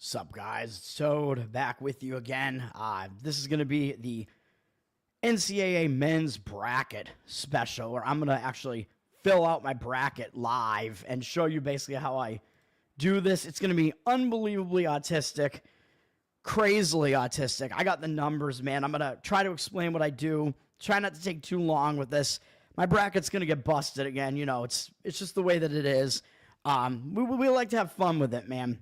Sup, guys? Toad back with you again. This is going to be the NCAA men's bracket special, where I'm going to actually fill out my bracket live and show you basically how I do this. It's going to be unbelievably autistic, crazily autistic. I got the numbers, man. I'm going to try to explain what I do. Try not to take too long with this. My bracket's going to get busted again. You know, it's just the way that it is. We like to have fun with it, man.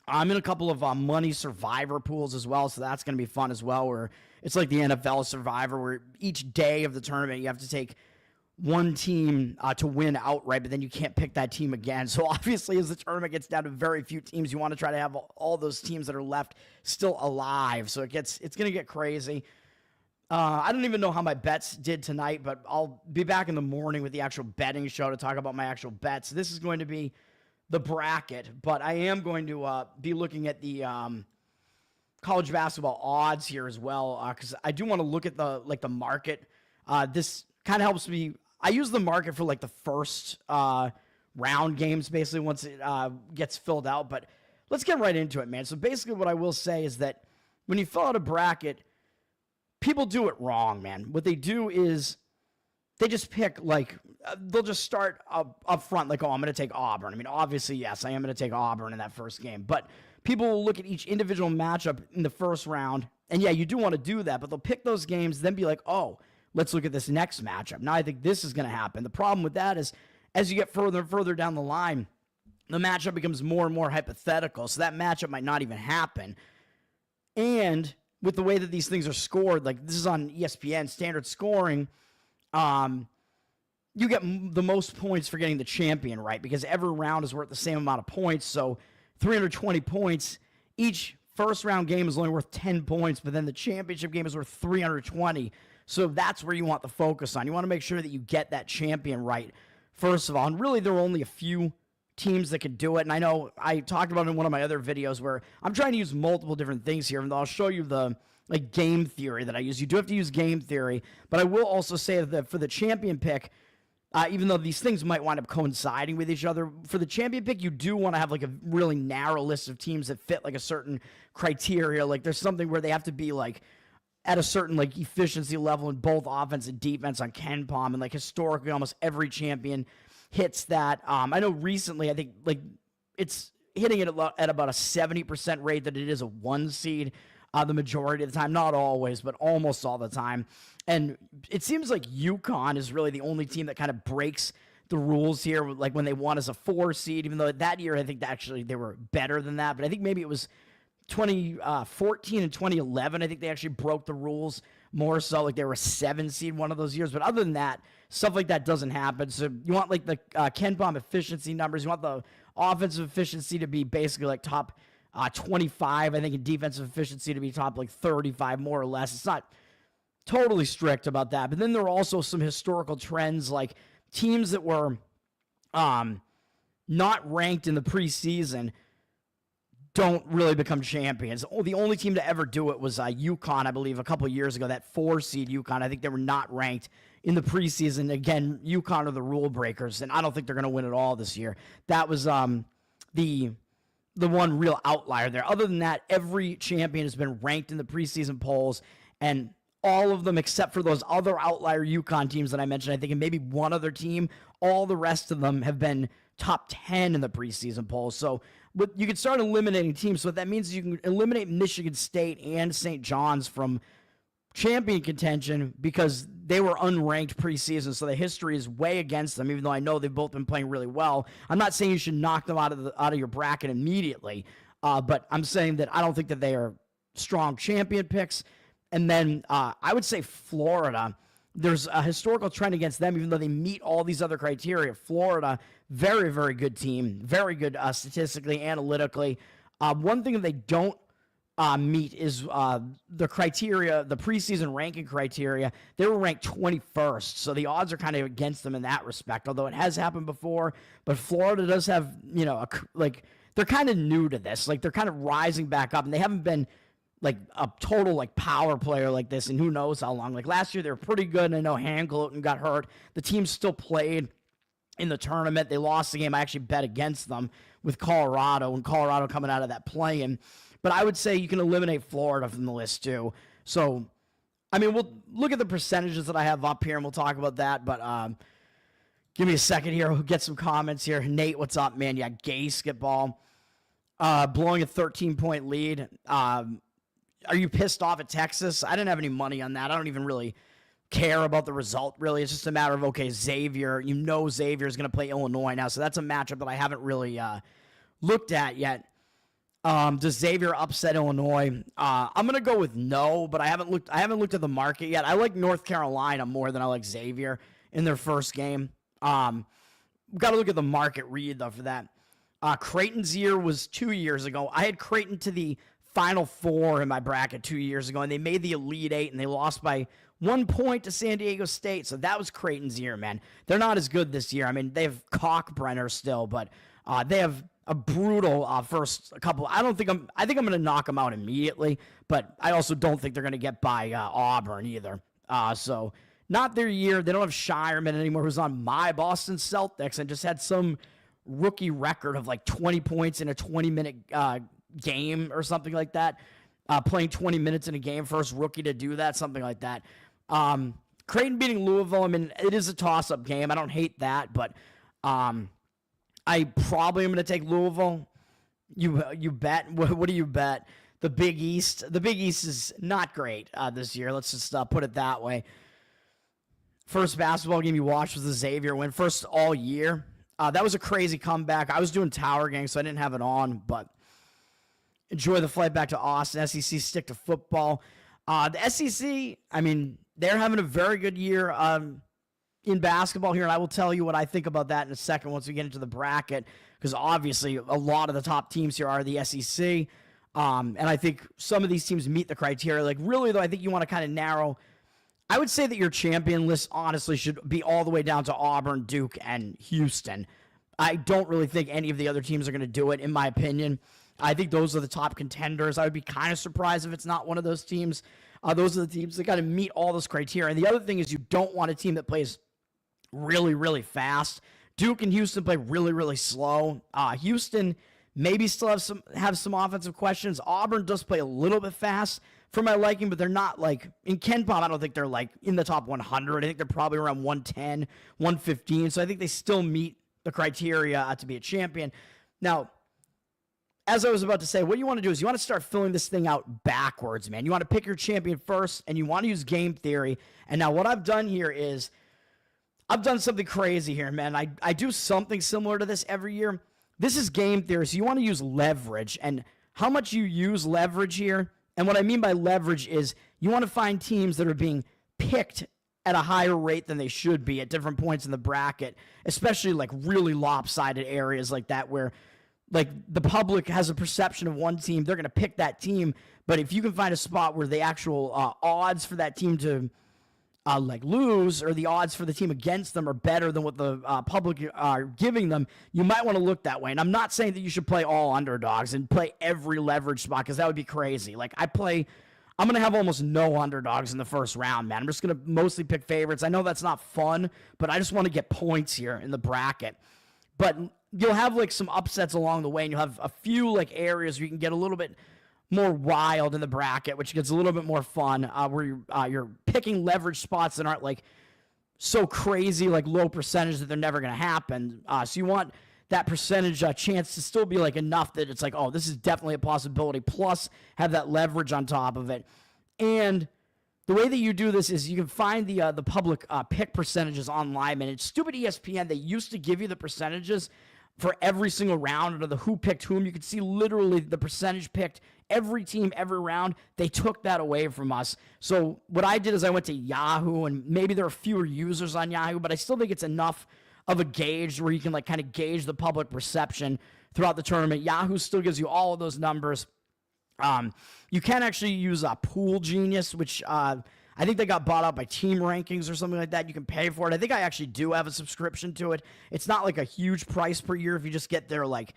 I'm in a couple of money survivor pools as well, so that's going to be fun as well, where it's like the NFL Survivor, where each day of the tournament you have to take one team to win outright, but then you can't pick that team again. So obviously, as the tournament gets down to very few teams, you want to try to have all those teams that are left still alive. So it's going to get crazy. I don't even know how my bets did tonight, but I'll be back in the morning with the actual betting show to talk about my actual bets. This is going to be the bracket, but I am going to be looking at the college basketball odds here as well, because I do want to look at the market. This kind of helps me. I use the market for like the first round games, basically, once it gets filled out. But let's get right into it, man. So basically what I will say is that when you fill out a bracket, people do it wrong, man. What they do is they just pick, like, they'll just start up front, like, oh, I'm going to take Auburn. I mean, obviously, yes, I am going to take Auburn in that first game. But people will look at each individual matchup in the first round. And, yeah, you do want to do that. But they'll pick those games, then be like, oh, let's look at this next matchup. Now I think this is going to happen. The problem with that is as you get further and further down the line, the matchup becomes more and more hypothetical. So that matchup might not even happen. And with the way that these things are scored, like this is on ESPN, standard scoring, you get the most points for getting the champion, right? Because every round is worth the same amount of points. So 320 points. Each first round game is only worth 10 points, but then the championship game is worth 320. So that's where you want the focus on. You want to make sure that you get that champion right, first of all. And really, there are only a few teams that could do it. And I know I talked about it in one of my other videos where I'm trying to use multiple different things here. And I'll show you the game theory that I use. You do have to use game theory, but I will also say that for the champion pick, even though these things might wind up coinciding with each other, for the champion pick, you do want to have like a really narrow list of teams that fit like a certain criteria. Like there's something where they have to be like at a certain like efficiency level in both offense and defense on KenPom, and like historically almost every champion hits that. I know recently I think like it's hitting it at about a 70% rate that it is a 1 seed. The majority of the time, not always, but almost all the time. And it seems like UConn is really the only team that kind of breaks the rules here, like when they won as a 4 seed, even though that year I think that actually they were better than that. But I think maybe it was 2014 and 2011, I think they actually broke the rules more so, like they were a 7 seed one of those years. But other than that, stuff like that doesn't happen. So you want like the KenPom efficiency numbers. You want the offensive efficiency to be basically like top 25, I think, in defensive efficiency to be top like 35, more or less. It's not totally strict about that. But then there are also some historical trends, like teams that were not ranked in the preseason don't really become champions. The only team to ever do it was UConn, I believe, a couple of years ago, that 4 seed UConn. I think they were not ranked in the preseason. Again, UConn are the rule breakers, and I don't think they're going to win it all this year. That was the one real outlier there. Other than that, every champion has been ranked in the preseason polls, and all of them except for those other outlier UConn teams that I mentioned, I think, and maybe one other team, all the rest of them have been top 10 in the preseason polls. So you can start eliminating teams. So what that means is you can eliminate Michigan State and St. John's from champion contention because they were unranked preseason, so the history is way against them, even though I know they've both been playing really well. I'm not saying you should knock them out of your bracket immediately, but I'm saying that I don't think that they are strong champion picks. And then I would say Florida, there's a historical trend against them, even though they meet all these other criteria. Florida, very, very good team, very good statistically, analytically. One thing that they don't meet is the criteria, the preseason ranking criteria. They were ranked 21st, so the odds are kind of against them in that respect, although it has happened before. But Florida does have, they're kind of new to this. Like, they're kind of rising back up, and they haven't been like a total like power player like this, and who knows how long. Like last year, they were pretty good, and I know Hangloten got hurt. The team still played in the tournament. They lost the game. I actually bet against them with Colorado, and Colorado coming out of that play-in. But I would say you can eliminate Florida from the list too. So, I mean, we'll look at the percentages that I have up here, and we'll talk about that. But give me a second here. We'll get some comments here. Nate, what's up, man? Yeah, gay skitball. Blowing a 13-point lead. Are you pissed off at Texas? I didn't have any money on that. I don't even really care about the result, really. It's just a matter of, okay, Xavier. You know Xavier is going to play Illinois now, so that's a matchup that I haven't really looked at yet. Does Xavier upset Illinois? I'm going to go with no, but I haven't looked at the market yet. I like North Carolina more than I like Xavier in their first game. Got to look at the market read, though, for that. Creighton's year was 2 years ago. I had Creighton to the Final Four in my bracket 2 years ago, and they made the Elite Eight, and they lost by 1 point to San Diego State. So that was Creighton's year, man. They're not as good this year. I mean, they have Cockbrenner still, but they have a brutal first couple. I think I'm going to knock them out immediately, but I also don't think they're going to get by Auburn either. So not their year. They don't have Shireman anymore, who's on my Boston Celtics and just had some rookie record of like 20 points in a 20-minute game or something like that. Playing 20 minutes in a game, first rookie to do that, something like that. Creighton beating Louisville, I mean, it is a toss-up game. I don't hate that, but I probably am going to take Louisville. You bet? What do you bet? The Big East. The Big East is not great this year. Let's just put it that way. First basketball game you watched was the Xavier win. First all year. That was a crazy comeback. I was doing Tower Gang, so I didn't have it on, but enjoy the flight back to Austin. SEC stick to football. The SEC, I mean, they're having a very good year in basketball here, and I will tell you what I think about that in a second once we get into the bracket, because obviously a lot of the top teams here are the SEC, and I think some of these teams meet the criteria. Like, really, though, I think you want to kind of narrow. I would say that your champion list, honestly, should be all the way down to Auburn, Duke, and Houston. I don't really think any of the other teams are going to do it, in my opinion. I think those are the top contenders. I would be kind of surprised if it's not one of those teams. Those are the teams that got to meet all this criteria. And the other thing is you don't want a team that plays really, really fast. Duke and Houston play really, really slow. Houston maybe still have some offensive questions. Auburn does play a little bit fast for my liking, but they're not like, in KenPom, I don't think they're like in the top 100. I think they're probably around 110, 115. So I think they still meet the criteria to be a champion. Now, as I was about to say, what you want to do is you want to start filling this thing out backwards, man. You want to pick your champion first, and you want to use game theory. And now what I've done here is I've done something crazy here, man. I do something similar to this every year. This is game theory, so you want to use leverage. And how much you use leverage here, and what I mean by leverage is you want to find teams that are being picked at a higher rate than they should be at different points in the bracket, especially like really lopsided areas like that where like the public has a perception of one team, they're going to pick that team. But if you can find a spot where the actual odds for that team to like lose or the odds for the team against them are better than what the public are giving them, you might want to look that way. And I'm not saying that you should play all underdogs and play every leverage spot because that would be crazy. Like I'm going to have almost no underdogs in the first round, man. I'm just going to mostly pick favorites. I know that's not fun, but I just want to get points here in the bracket. But you'll have like some upsets along the way, and you'll have a few like areas where you can get a little bit more wild in the bracket, which gets a little bit more fun, where you're picking leverage spots that aren't like so crazy, like low percentage that they're never going to happen. So you want that percentage chance to still be like enough that it's like, oh, this is definitely a possibility, plus have that leverage on top of it. And the way that you do this is you can find the public pick percentages online, and it's stupid ESPN. They used to give you the percentages for every single round, or the who picked whom. You could see literally the percentage picked every team every round. They took that away from us. So what I did is I went to Yahoo, and maybe there are fewer users on Yahoo, but I still think it's enough of a gauge where you can like kind of gauge the public perception throughout the tournament. Yahoo still gives you all of those numbers. You can actually use a Pool Genius, which I think they got bought out by Team Rankings or something like that. You can pay for it. I think I actually do have a subscription to it. It's not like a huge price per year if you just get their like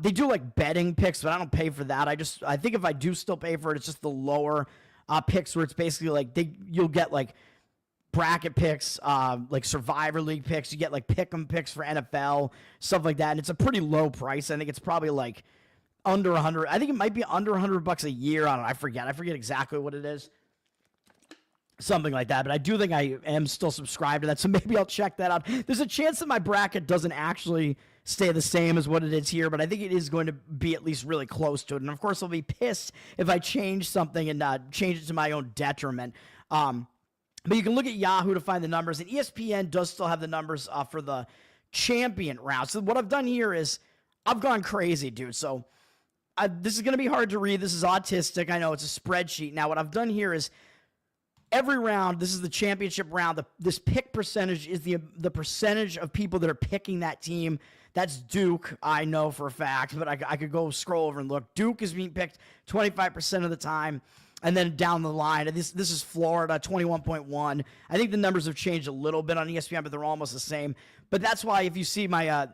they do like betting picks, but I don't pay for that. I think if I do still pay for it, it's just the lower picks where it's basically like you'll get like bracket picks, like Survivor League picks. You get like pick'em picks for NFL, stuff like that. And it's a pretty low price. I think it's probably like under 100. I think it might be under $100 a year. I don't know. I forget exactly what it is. Something like that. But I do think I am still subscribed to that. So maybe I'll check that out. There's a chance that my bracket doesn't actually stay the same as what it is here, but I think it is going to be at least really close to it. And of course, I'll be pissed if I change something and change it to my own detriment. But you can look at Yahoo to find the numbers, and ESPN does still have the numbers for the champion round. So what I've done here is I've gone crazy, dude. So this is going to be hard to read. This is autistic. I know it's a spreadsheet. Now, what I've done here is every round, this is the championship round. This pick percentage is the percentage of people that are picking that team. That's Duke, I know for a fact, but I could go scroll over and look. Duke is being picked 25% of the time. And then down the line, this is Florida, 21.1. I think the numbers have changed a little bit on ESPN, but they're almost the same. But that's why if you see my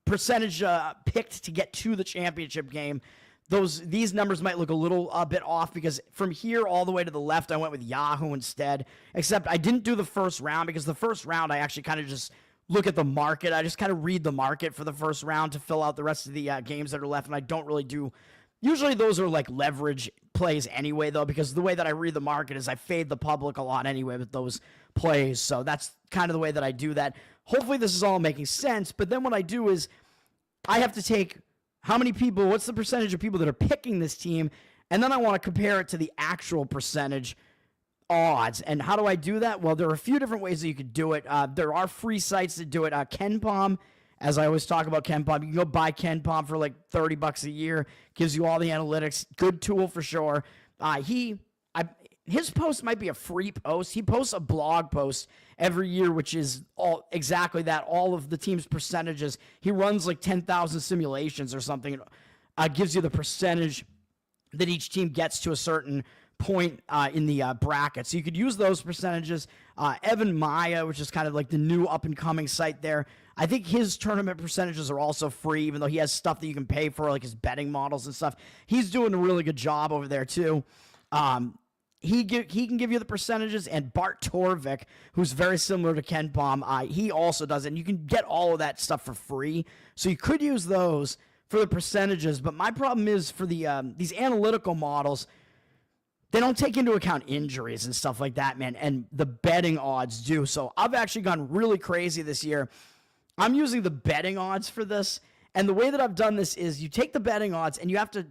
percentage picked to get to the championship game, these numbers might look a little bit off because from here all the way to the left, I went with Yahoo instead. Except I didn't do the first round because the first round I actually kind of just look at the market. I just kind of read the market for the first round to fill out the rest of the games that are left, and I don't really do. Usually those are like leverage plays anyway, though, because the way that I read the market is I fade the public a lot anyway with those plays. So that's kind of the way that I do that. Hopefully this is all making sense. But then what I do is I have to take how many people, what's the percentage of people that are picking this team, and then I want to compare it to the actual percentage odds. And how do I do that? Well, there are a few different ways that you could do it. There are free sites that do it. KenPom, as I always talk about KenPom, you can go buy KenPom for like $30 a year. Gives you all the analytics. Good tool for sure. His post might be a free post. He posts a blog post every year, which is all exactly that, all of the team's percentages. He runs like 10,000 simulations or something. Gives you the percentage that each team gets to a certain point in the bracket. So you could use those percentages. Evan Maya, which is kind of like the new up-and-coming site there, I think his tournament percentages are also free, even though he has stuff that you can pay for, like his betting models and stuff. He's doing a really good job over there, too. He can give you the percentages, and Bart Torvik, who's very similar to KenPom, he also does it. And you can get all of that stuff for free. So you could use those for the percentages. But my problem is for the these analytical models, they don't take into account injuries and stuff like that, man. And the betting odds do. So I've actually gone really crazy this year. I'm using the betting odds for this. And the way that I've done this is you take the betting odds and you have to,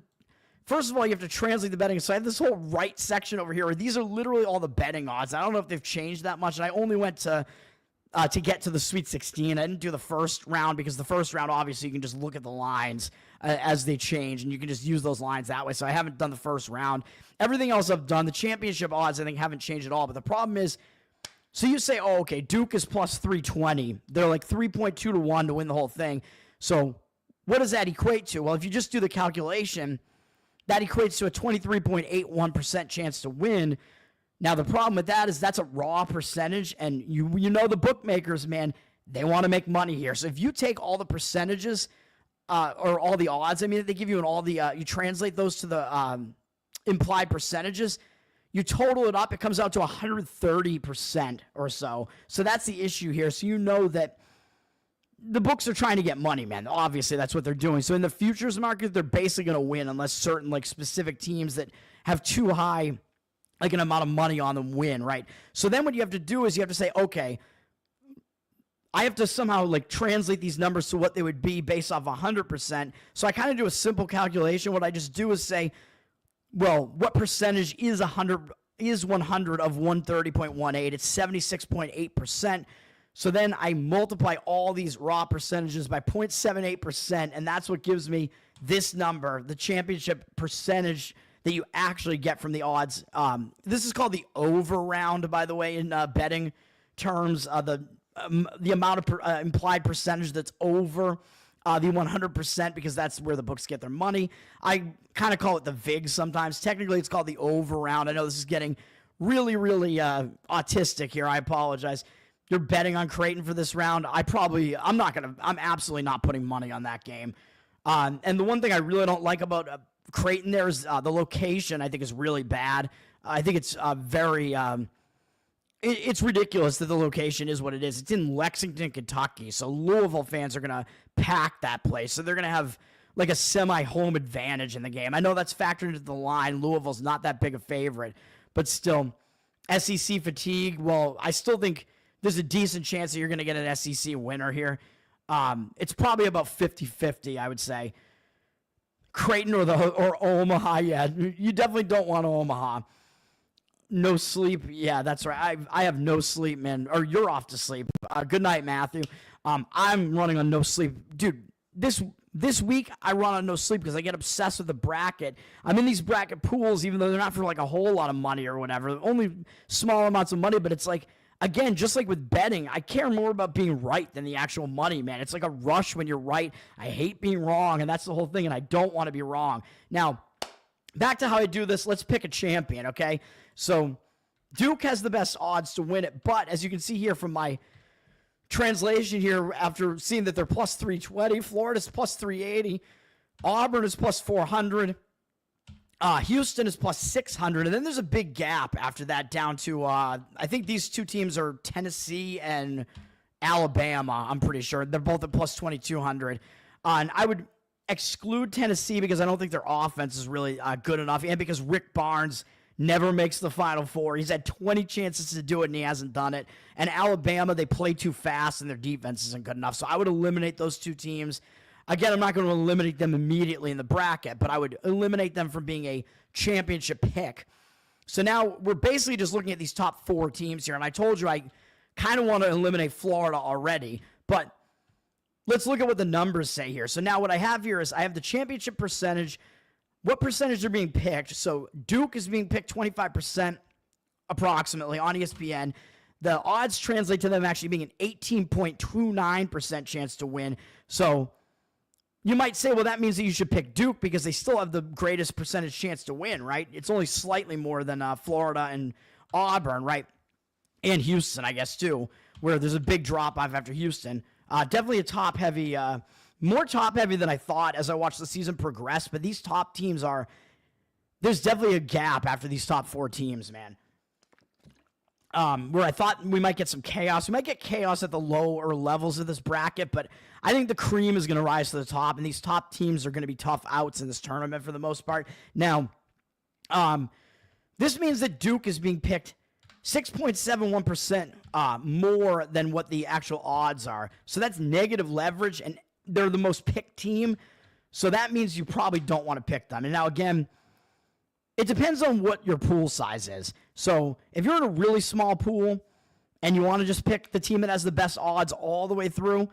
first of all, you have to translate the betting. So I have this whole right section over here where these are literally all the betting odds. I don't know if they've changed that much. And I only went to get to the Sweet 16. I didn't do the first round because the first round, obviously, you can just look at the lines as they change, and you can just use those lines that way. So I haven't done the first round. Everything else I've done, the championship odds, I think, haven't changed at all. But the problem is, so you say, oh, okay, Duke is plus 320. They're like 3.2 to 1 to win the whole thing. So what does that equate to? Well, if you just do the calculation, that equates to a 23.81% chance to win. Now, the problem with that is that's a raw percentage, and you know the bookmakers, man, they want to make money here. So if you take all the percentages or all the odds, I mean, they give you and all the you translate those to the implied percentages, you total it up, it comes out to 130% or so. So that's the issue here. So you know that the books are trying to get money, man. Obviously, that's what they're doing. So in the futures market, they're basically going to win unless certain like specific teams that have too high like an amount of money on them win, right? So then what you have to do is you have to say, okay, I have to somehow like translate these numbers to what they would be based off 100%. So I kind of do a simple calculation. What I just do is say, well, what percentage is 100 of 130.18? It's 76.8%. So then I multiply all these raw percentages by 0.78%, and that's what gives me this number, the championship percentage that you actually get from the odds. This is called the over round, by the way, in betting terms. The amount of implied percentage that's over the 100%, because that's where the books get their money. I kind of call it the VIG sometimes. Technically, it's called the over round. I know this is getting really, really autistic here. I apologize. You're betting on Creighton for this round. I'm absolutely not putting money on that game. And the one thing I really don't like about Creighton there is the location, I think, is really bad. I think it's very it's ridiculous that the location is what it is. It's in Lexington, Kentucky, so Louisville fans are going to pack that place. So they're going to have like a semi-home advantage in the game. I know that's factored into the line. Louisville's not that big a favorite, but still, SEC fatigue, well, I still think there's a decent chance that you're going to get an SEC winner here. It's probably about 50-50, I would say. Creighton or Omaha, yeah. You definitely don't want Omaha. No sleep. Yeah, that's right. I have no sleep, man. Or you're off to sleep. Good night, Matthew. I'm running on no sleep. Dude, this week I run on no sleep because I get obsessed with the bracket. I'm in these bracket pools, even though they're not for like a whole lot of money or whatever. Only small amounts of money, but it's like, again, just like with betting, I care more about being right than the actual money, man. It's like a rush when you're right. I hate being wrong, and that's the whole thing, and I don't want to be wrong. Now, back to how I do this. Let's pick a champion, okay? So Duke has the best odds to win it, but as you can see here from my translation here, after seeing that they're plus 320, Florida's plus 380, Auburn is plus 400, Houston is plus 600, and then there's a big gap after that down to, I think these two teams are Tennessee and Alabama, I'm pretty sure. They're both at plus 2,200. And I would exclude Tennessee because I don't think their offense is really good enough, and because Rick Barnes never makes the Final Four. He's had 20 chances to do it, and he hasn't done it. And Alabama, they play too fast, and their defense isn't good enough. So I would eliminate those two teams. Again, I'm not going to eliminate them immediately in the bracket, but I would eliminate them from being a championship pick. So now we're basically just looking at these top 4 teams here, and I told you I kind of want to eliminate Florida already, but let's look at what the numbers say here. So now what I have here is I have the championship percentage, what percentage are being picked. So Duke is being picked 25% approximately on ESPN. The odds translate to them actually being an 18.29% chance to win. So you might say, well, that means that you should pick Duke because they still have the greatest percentage chance to win, right? It's only slightly more than Florida and Auburn, right? And Houston, I guess, too, where there's a big drop-off after Houston. Definitely a top-heavy, more top-heavy than I thought as I watched the season progress, but these top teams are, there's definitely a gap after these top 4 teams, man. Where I thought we might get some chaos. We might get chaos at the lower levels of this bracket, but I think the cream is going to rise to the top, and these top teams are going to be tough outs in this tournament for the most part. Now, this means that Duke is being picked 6.71% more than what the actual odds are. So that's negative leverage, and they're the most picked team. So that means you probably don't want to pick them. And now, again, it depends on what your pool size is. So if you're in a really small pool and you want to just pick the team that has the best odds all the way through,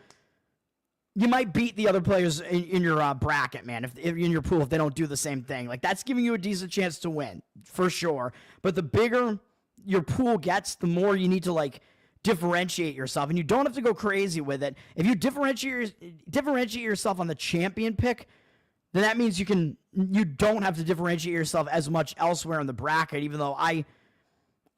you might beat the other players in your bracket, man, if in your pool if they don't do the same thing. Like, that's giving you a decent chance to win, for sure. But the bigger your pool gets, the more you need to, like, differentiate yourself. And you don't have to go crazy with it. If you differentiate yourself on the champion pick, then that means you don't have to differentiate yourself as much elsewhere in the bracket, even though I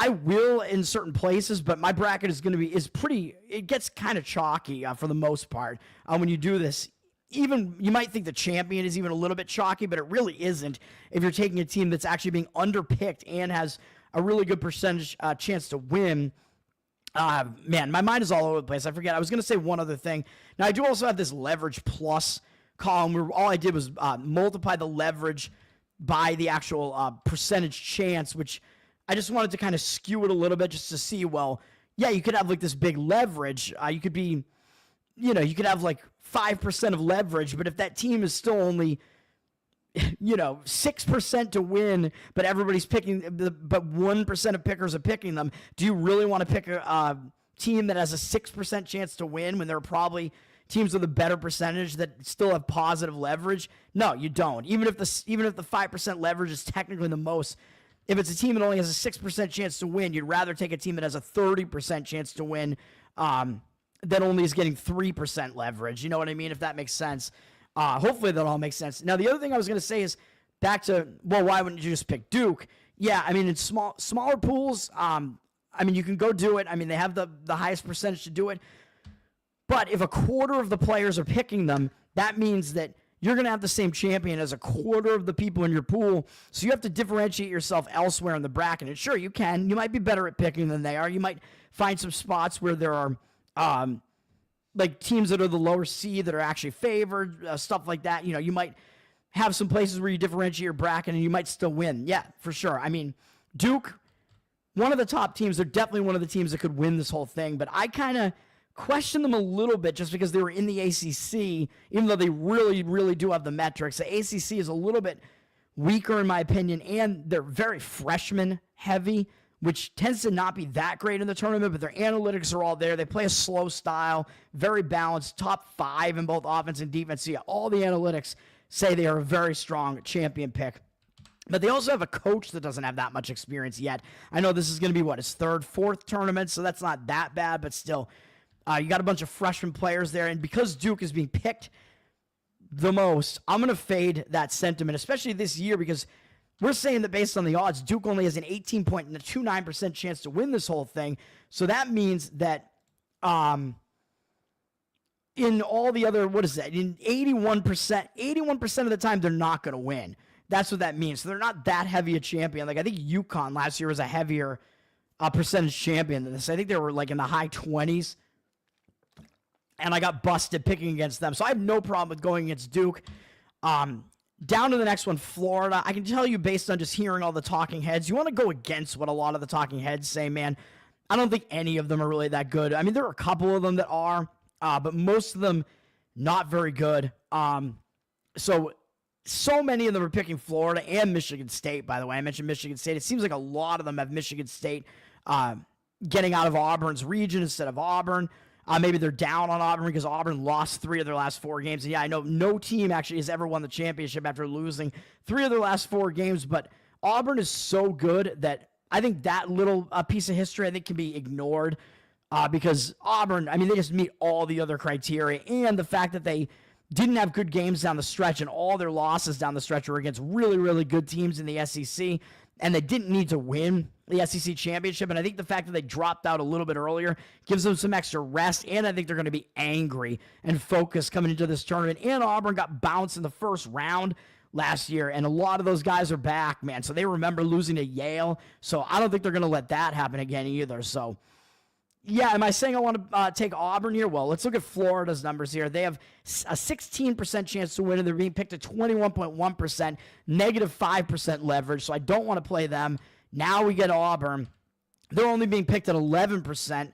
will in certain places, but my bracket it gets kind of chalky for the most part when you do this. Even, you might think the champion is even a little bit chalky, but it really isn't if you're taking a team that's actually being underpicked and has a really good percentage chance to win. Man, my mind is all over the place. I forget. I was going to say one other thing. Now, I do also have this leverage plus column where all I did was multiply the leverage by the actual percentage chance, which I just wanted to kind of skew it a little bit just to see, well, yeah, you could have like this big leverage. You could be, you could have like 5% of leverage, but if that team is still only, 6% to win, but everybody's picking, but 1% of pickers are picking them, do you really want to pick a team that has a 6% chance to win when there are probably teams with a better percentage that still have positive leverage? No, you don't. Even if the 5% leverage is technically the most, if it's a team that only has a 6% chance to win, you'd rather take a team that has a 30% chance to win that only is getting 3% leverage. You know what I mean? If that makes sense. Hopefully that all makes sense. Now, the other thing I was going to say is back to, well, why wouldn't you just pick Duke? Yeah, I mean, in smaller pools, you can go do it. I mean, they have the highest percentage to do it. But if a quarter of the players are picking them, that means that you're going to have the same champion as a quarter of the people in your pool. So you have to differentiate yourself elsewhere in the bracket. And sure, you can. You might be better at picking than they are. You might find some spots where there are like teams that are the lower seed that are actually favored, stuff like that. You might have some places where you differentiate your bracket and you might still win. Yeah, for sure. I mean, Duke, one of the top teams. They're definitely one of the teams that could win this whole thing. But I kind of question them a little bit just because they were in the ACC, even though they really, really do have the metrics. The ACC is a little bit weaker in my opinion, and they're very freshman heavy, which tends to not be that great in the tournament, but their analytics are all there. They play a slow style, very balanced, top 5 in both offense and defense. So yeah, all the analytics say they are a very strong champion pick. But they also have a coach that doesn't have that much experience yet. I know this is going to be, his 3rd, 4th tournament, so that's not that bad, but still, you got a bunch of freshman players there, and because Duke is being picked the most, I'm going to fade that sentiment, especially this year, because we're saying that based on the odds, Duke only has an 18.29% chance to win this whole thing. So that means that in all the other, in 81% of the time, they're not going to win. That's what that means. So they're not that heavy a champion. Like, I think UConn last year was a heavier percentage champion than this. I think they were like in the high 20s. And I got busted picking against them. So I have no problem with going against Duke. Down to the next one, Florida. I can tell you based on just hearing all the talking heads, you want to go against what a lot of the talking heads say, man. I don't think any of them are really that good. I mean, there are a couple of them that are, but most of them not very good. So many of them are picking Florida and Michigan State, by the way. I mentioned Michigan State. It seems like a lot of them have Michigan State getting out of Auburn's region instead of Auburn. Maybe they're down on Auburn because Auburn lost 3 of their last 4 games. And yeah, I know no team actually has ever won the championship after losing 3 of their last 4 games, but Auburn is so good that I think that little piece of history, I think, can be ignored because Auburn, I mean, they just meet all the other criteria. And the fact that they didn't have good games down the stretch and all their losses down the stretch were against really, really good teams in the SEC, and they didn't need to win the SEC championship. And I think the fact that they dropped out a little bit earlier gives them some extra rest, and I think they're going to be angry and focused coming into this tournament. And Auburn got bounced in the first round last year, and a lot of those guys are back, man. So they remember losing to Yale, so I don't think they're going to let that happen again either. So yeah, am I saying I want to take Auburn here? Well, let's look at Florida's numbers here. They have a 16% chance to win, and they're being picked at 21.1%, negative 5% leverage, so I don't want to play them. Now we get Auburn. They're only being picked at 11%,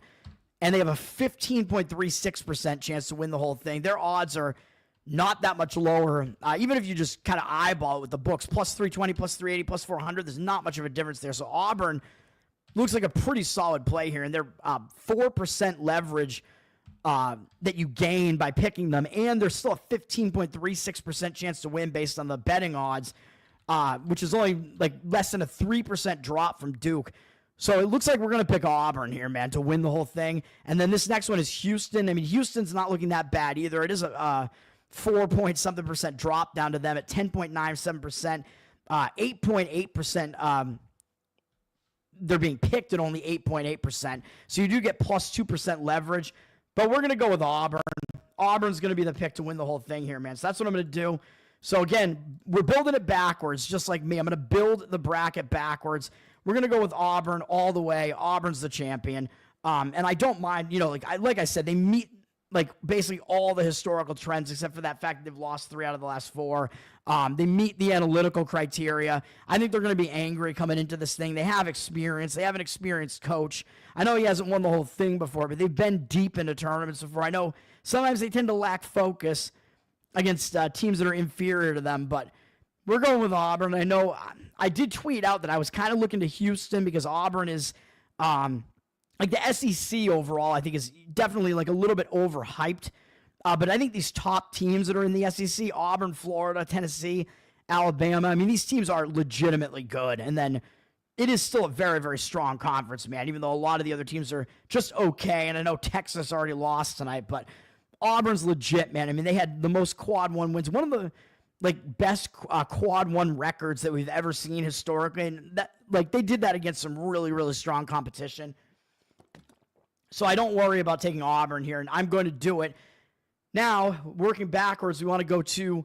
and they have a 15.36% chance to win the whole thing. Their odds are not that much lower. Even if you just kind of eyeball it with the books, plus 320, plus 380, plus 400, there's not much of a difference there. So Auburn looks like a pretty solid play here, and they're 4% leverage that you gain by picking them, and there's still a 15.36% chance to win based on the betting odds, which is only like less than a 3% drop from Duke. So it looks like we're going to pick Auburn here, man, to win the whole thing. And then this next one is Houston. I mean, Houston's not looking that bad either. It is a 4-point-something% drop down to them at 10.97%, 8.8%. They're being picked at only 8.8%. So you do get plus 2% leverage. But we're going to go with Auburn. Auburn's going to be the pick to win the whole thing here, man. So that's what I'm going to do. So again, we're building it backwards, just like me. I'm going to build the bracket backwards. We're going to go with Auburn all the way. Auburn's the champion. And I don't mind, like I said, they meet like basically all the historical trends except for that fact that they've lost 3 out of the last 4. They meet the analytical criteria. I think they're going to be angry coming into this thing. They have experience. They have an experienced coach. I know he hasn't won the whole thing before, but they've been deep into tournaments before. I know sometimes they tend to lack focus against teams that are inferior to them, but we're going with Auburn. I know I did tweet out that I was kind of looking to Houston because Auburn is like the SEC overall, I think is definitely like a little bit overhyped. But I think these top teams that are in the SEC, Auburn, Florida, Tennessee, Alabama, I mean, these teams are legitimately good. And then it is still a very, very strong conference, man, even though a lot of the other teams are just okay. And I know Texas already lost tonight, but Auburn's legit, man. I mean, they had the most quad 1 wins, one of the like best quad 1 records that we've ever seen historically. And that, like, they did that against some really, really strong competition. So I don't worry about taking Auburn here, and I'm going to do it. Now, working backwards, we want to go to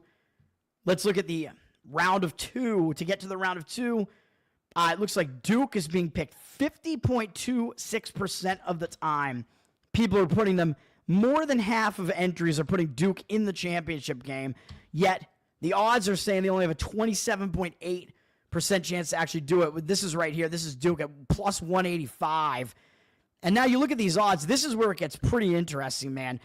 let's look at the round of 2. To get to the round of 2, it looks like Duke is being picked 50.26% of the time. People are putting them, more than half of entries are putting Duke in the championship game, yet the odds are saying they only have a 27.8% chance to actually do it. This is right here. This is Duke at plus 185. And now you look at these odds. This is where it gets pretty interesting, man.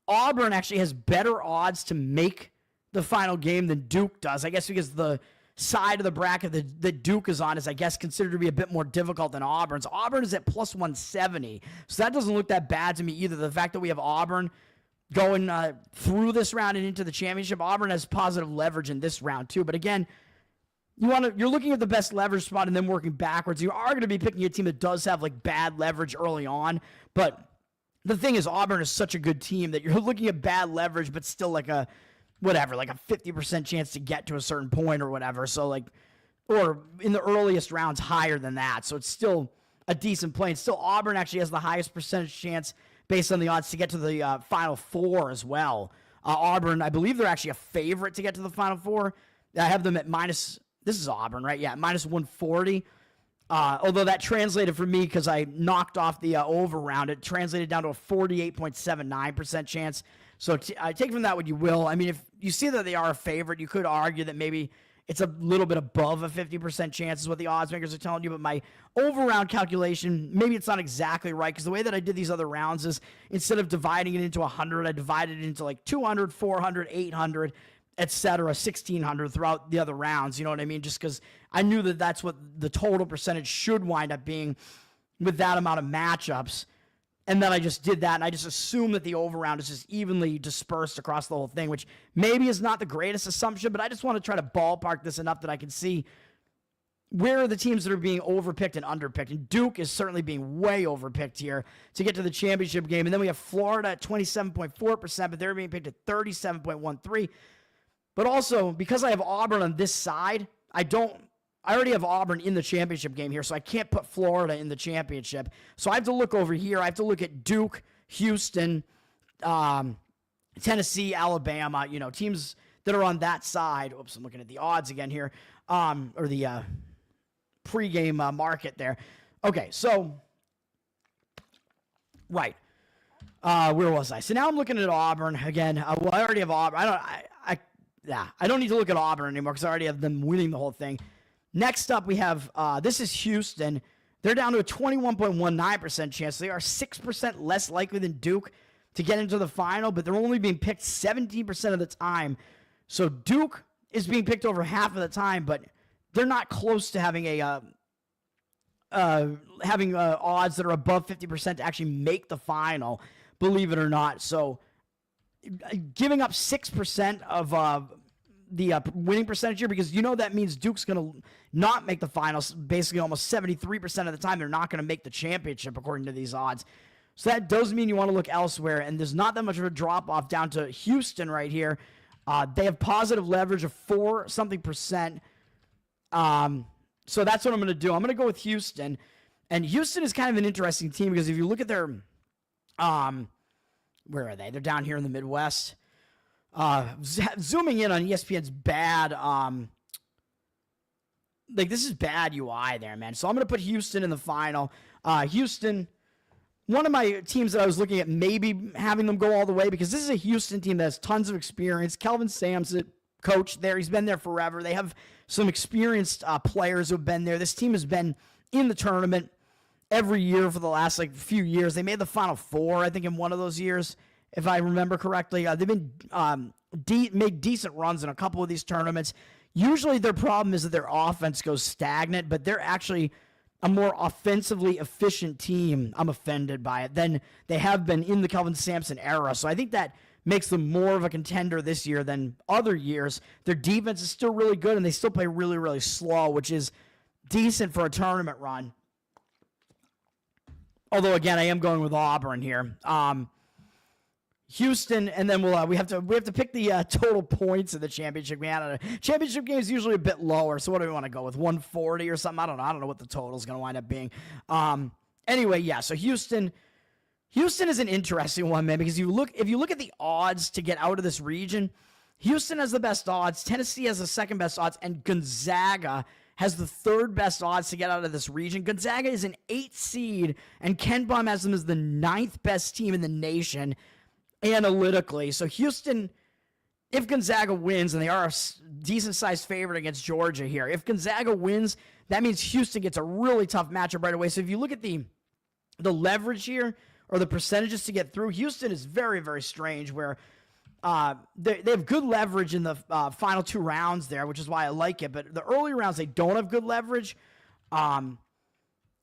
Auburn actually has better odds to make the final game than Duke does. I guess because the side of the bracket that Duke is on is, I guess, considered to be a bit more difficult than Auburn's. Auburn is at plus 170. So that doesn't look that bad to me either. The fact that we have Auburn going through this round and into the championship, Auburn has positive leverage in this round too. But again, you're looking at the best leverage spot and then working backwards. You are going to be picking a team that does have like bad leverage early on. But the thing is, Auburn is such a good team that you're looking at bad leverage, but still like a 50% chance to get to a certain point or whatever. So like, or in the earliest rounds higher than that. So it's still a decent play. And still Auburn actually has the highest percentage chance based on the odds to get to the Final Four as well. Auburn, I believe they're actually a favorite to get to the Final Four. I have them at minus, this is Auburn, right? Yeah, minus 140. Although that translated for me because I knocked off the over round, it translated down to a 48.79% chance. So take from that what you will. I mean, if you see that they are a favorite, you could argue that maybe it's a little bit above a 50% chance is what the odds makers are telling you. But my over round calculation, maybe it's not exactly right because the way that I did these other rounds is instead of dividing it into 100, I divided it into like 200, 400, 800, etc., 1,600 throughout the other rounds. You know what I mean? Just because I knew that that's what the total percentage should wind up being with that amount of matchups. And then I just did that, and I just assumed that the over-round is just evenly dispersed across the whole thing, which maybe is not the greatest assumption, but I just want to try to ballpark this enough that I can see where are the teams that are being overpicked and underpicked. And Duke is certainly being way overpicked here to get to the championship game. And then we have Florida at 27.4%, but they're being picked at 37.13%. But also, because I have Auburn on this side, I already have Auburn in the championship game here, so I can't put Florida in the championship. So I have to look over here. I have to look at Duke, Houston, Tennessee, Alabama, teams that are on that side. Oops, I'm looking at the odds again here, or the pregame market there. Okay, so, right. Where was I? So now I'm looking at Auburn again. Well, I already have Auburn. I don't need to look at Auburn anymore because I already have them winning the whole thing. Next up, we have, this is Houston. They're down to a 21.19% chance. They are 6% less likely than Duke to get into the final, but they're only being picked 17% of the time. So Duke is being picked over half of the time, but they're not close to having odds that are above 50% to actually make the final, believe it or not. So giving up 6% of the winning percentage here, because that means Duke's going to not make the finals. Basically, almost 73% of the time, they're not going to make the championship, according to these odds. So that does mean you want to look elsewhere, and there's not that much of a drop-off down to Houston right here. They have positive leverage of 4-something%. So that's what I'm going to do. I'm going to go with Houston. And Houston is kind of an interesting team because if you look at their where are they? They're down here in the Midwest. Zooming in on ESPN's bad, this is bad UI there, man. So I'm going to put Houston in the final. Houston, one of my teams that I was looking at maybe having them go all the way because this is a Houston team that has tons of experience. Kelvin Sampson, coach there. He's been there forever. They have some experienced players who have been there. This team has been in the tournament every year for the last few years. They made the Final Four, I think, in one of those years, if I remember correctly. They've been made decent runs in a couple of these tournaments. Usually their problem is that their offense goes stagnant, but they're actually a more offensively efficient team, I'm offended by it, than they have been in the Kelvin Sampson era. So I think that makes them more of a contender this year than other years. Their defense is still really good, and they still play really, really slow, which is decent for a tournament run. Although, again, I am going with Auburn here. Houston, and then we have to pick the total points of the championship game. Championship game is usually a bit lower, so what do we want to go with? 140 or something? I don't know what the total is going to wind up being. Anyway, yeah. So Houston is an interesting one, man, because if you look at the odds to get out of this region, Houston has the best odds. Tennessee has the second best odds. And Gonzaga has the third best odds to get out of this region. Gonzaga is an 8 seed, and Ken Bum has them as the 9th best team in the nation analytically. So Houston, if Gonzaga wins, and they are a decent-sized favorite against Georgia here, if Gonzaga wins, that means Houston gets a really tough matchup right away. So if you look at the leverage here, or the percentages to get through, Houston is very, very strange, where they have good leverage in the final 2 rounds there, which is why I like it. But the early rounds, they don't have good leverage. And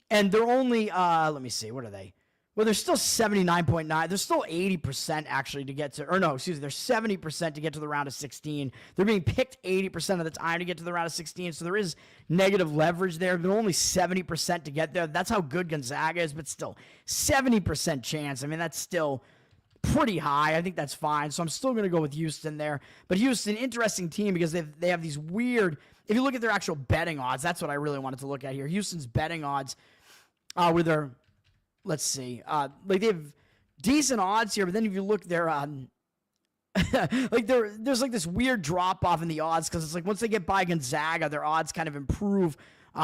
they're only, let me see, what are they? Well, they're still 79.9. They're still 80% actually to get to, or no, excuse me, they're 70% to get to the round of 16. They're being picked 80% of the time to get to the round of 16. So there is negative leverage there. They're only 70% to get there. That's how good Gonzaga is, but still 70% chance. I mean, that's still pretty high. I think that's fine. So I'm still going to go with Houston there. But Houston, interesting team because they have these weird, if you look at their actual betting odds, that's what I really wanted to look at here. Houston's betting odds with their, let's see, like they have decent odds here, but then if you look, they're like there's like this weird drop off in the odds because it's like once they get by Gonzaga, their odds kind of improve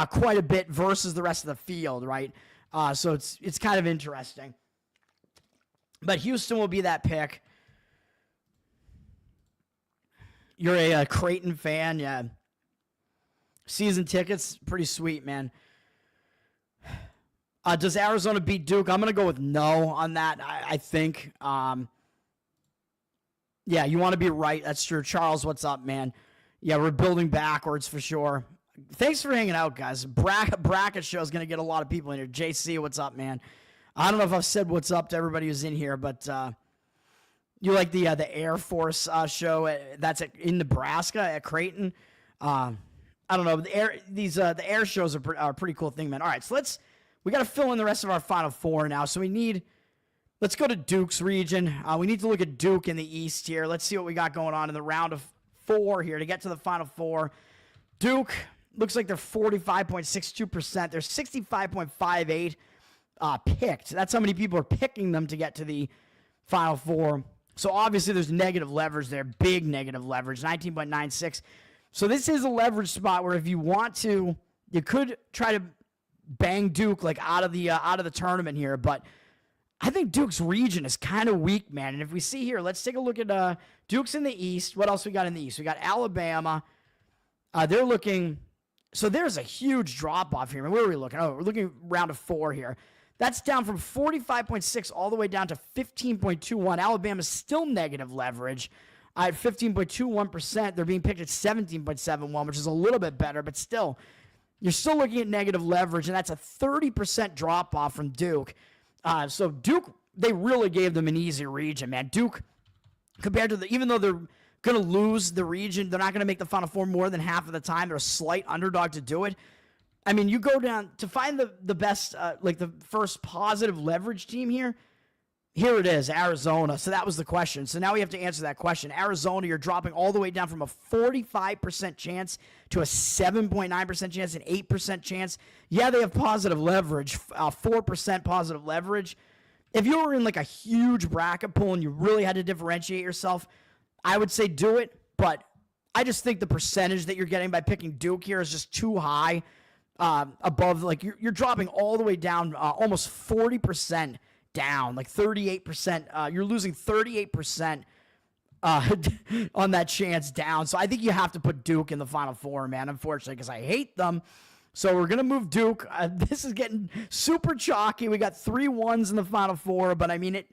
quite a bit versus the rest of the field, right? So it's kind of interesting. But Houston will be that pick. You're a Creighton fan, yeah. Season tickets, pretty sweet, man. Does Arizona beat Duke? I'm going to go with no on that, I think. Yeah, you want to be right. That's true. Charles, what's up, man? Yeah, we're building backwards for sure. Thanks for hanging out, guys. Bracket show is going to get a lot of people in here. JC, what's up, man? I don't know if I've said what's up to everybody who's in here, but you like the Air Force show that's in Nebraska at Creighton? I don't know. The air shows are a pretty cool thing, man. All right, so we got to fill in the rest of our Final Four now. So let's go to Duke's region. We need to look at Duke in the East here. Let's see what we got going on in the round of 4 here to get to the Final Four. Duke looks like they're 45.62%. They're 65.58 picked. That's how many people are picking them to get to the Final Four. So obviously there's negative leverage there, big negative leverage, 19.96. So this is a leverage spot where if you want to, you could try to bang Duke like out of the tournament here, but I think Duke's region is kind of weak, man. And if we see here, let's take a look at Duke's in the East. What else we got in the East? We got Alabama. They're looking. So there's a huge drop off here. I mean, where are we looking? Oh, we're looking round of 4 here. That's down from 45.6 all the way down to 15.21. Alabama's still negative leverage at 15.21%. They're being picked at 17.71, which is a little bit better, but still, you're still looking at negative leverage, and that's a 30% drop off from Duke. So Duke, they really gave them an easy region, man. Duke, compared to even though they're going to lose the region, they're not going to make the Final Four more than half of the time. They're a slight underdog to do it. I mean, you go down to find the best, like the first positive leverage team here. Here it is, Arizona. So that was the question. So now we have to answer that question. Arizona, you're dropping all the way down from a 45% chance to a 7.9% chance, an 8% chance. Yeah, they have positive leverage, 4% positive leverage. If you were in like a huge bracket pool and you really had to differentiate yourself, I would say do it. But I just think the percentage that you're getting by picking Duke here is just too high. Above, like you're dropping all the way down, almost 40% down, like 38%. You're losing 38% on that chance down. So I think you have to put Duke in the Final Four, man, unfortunately, because I hate them. So we're going to move Duke. This is getting super chalky. We got 3 1s in the Final Four, but I mean,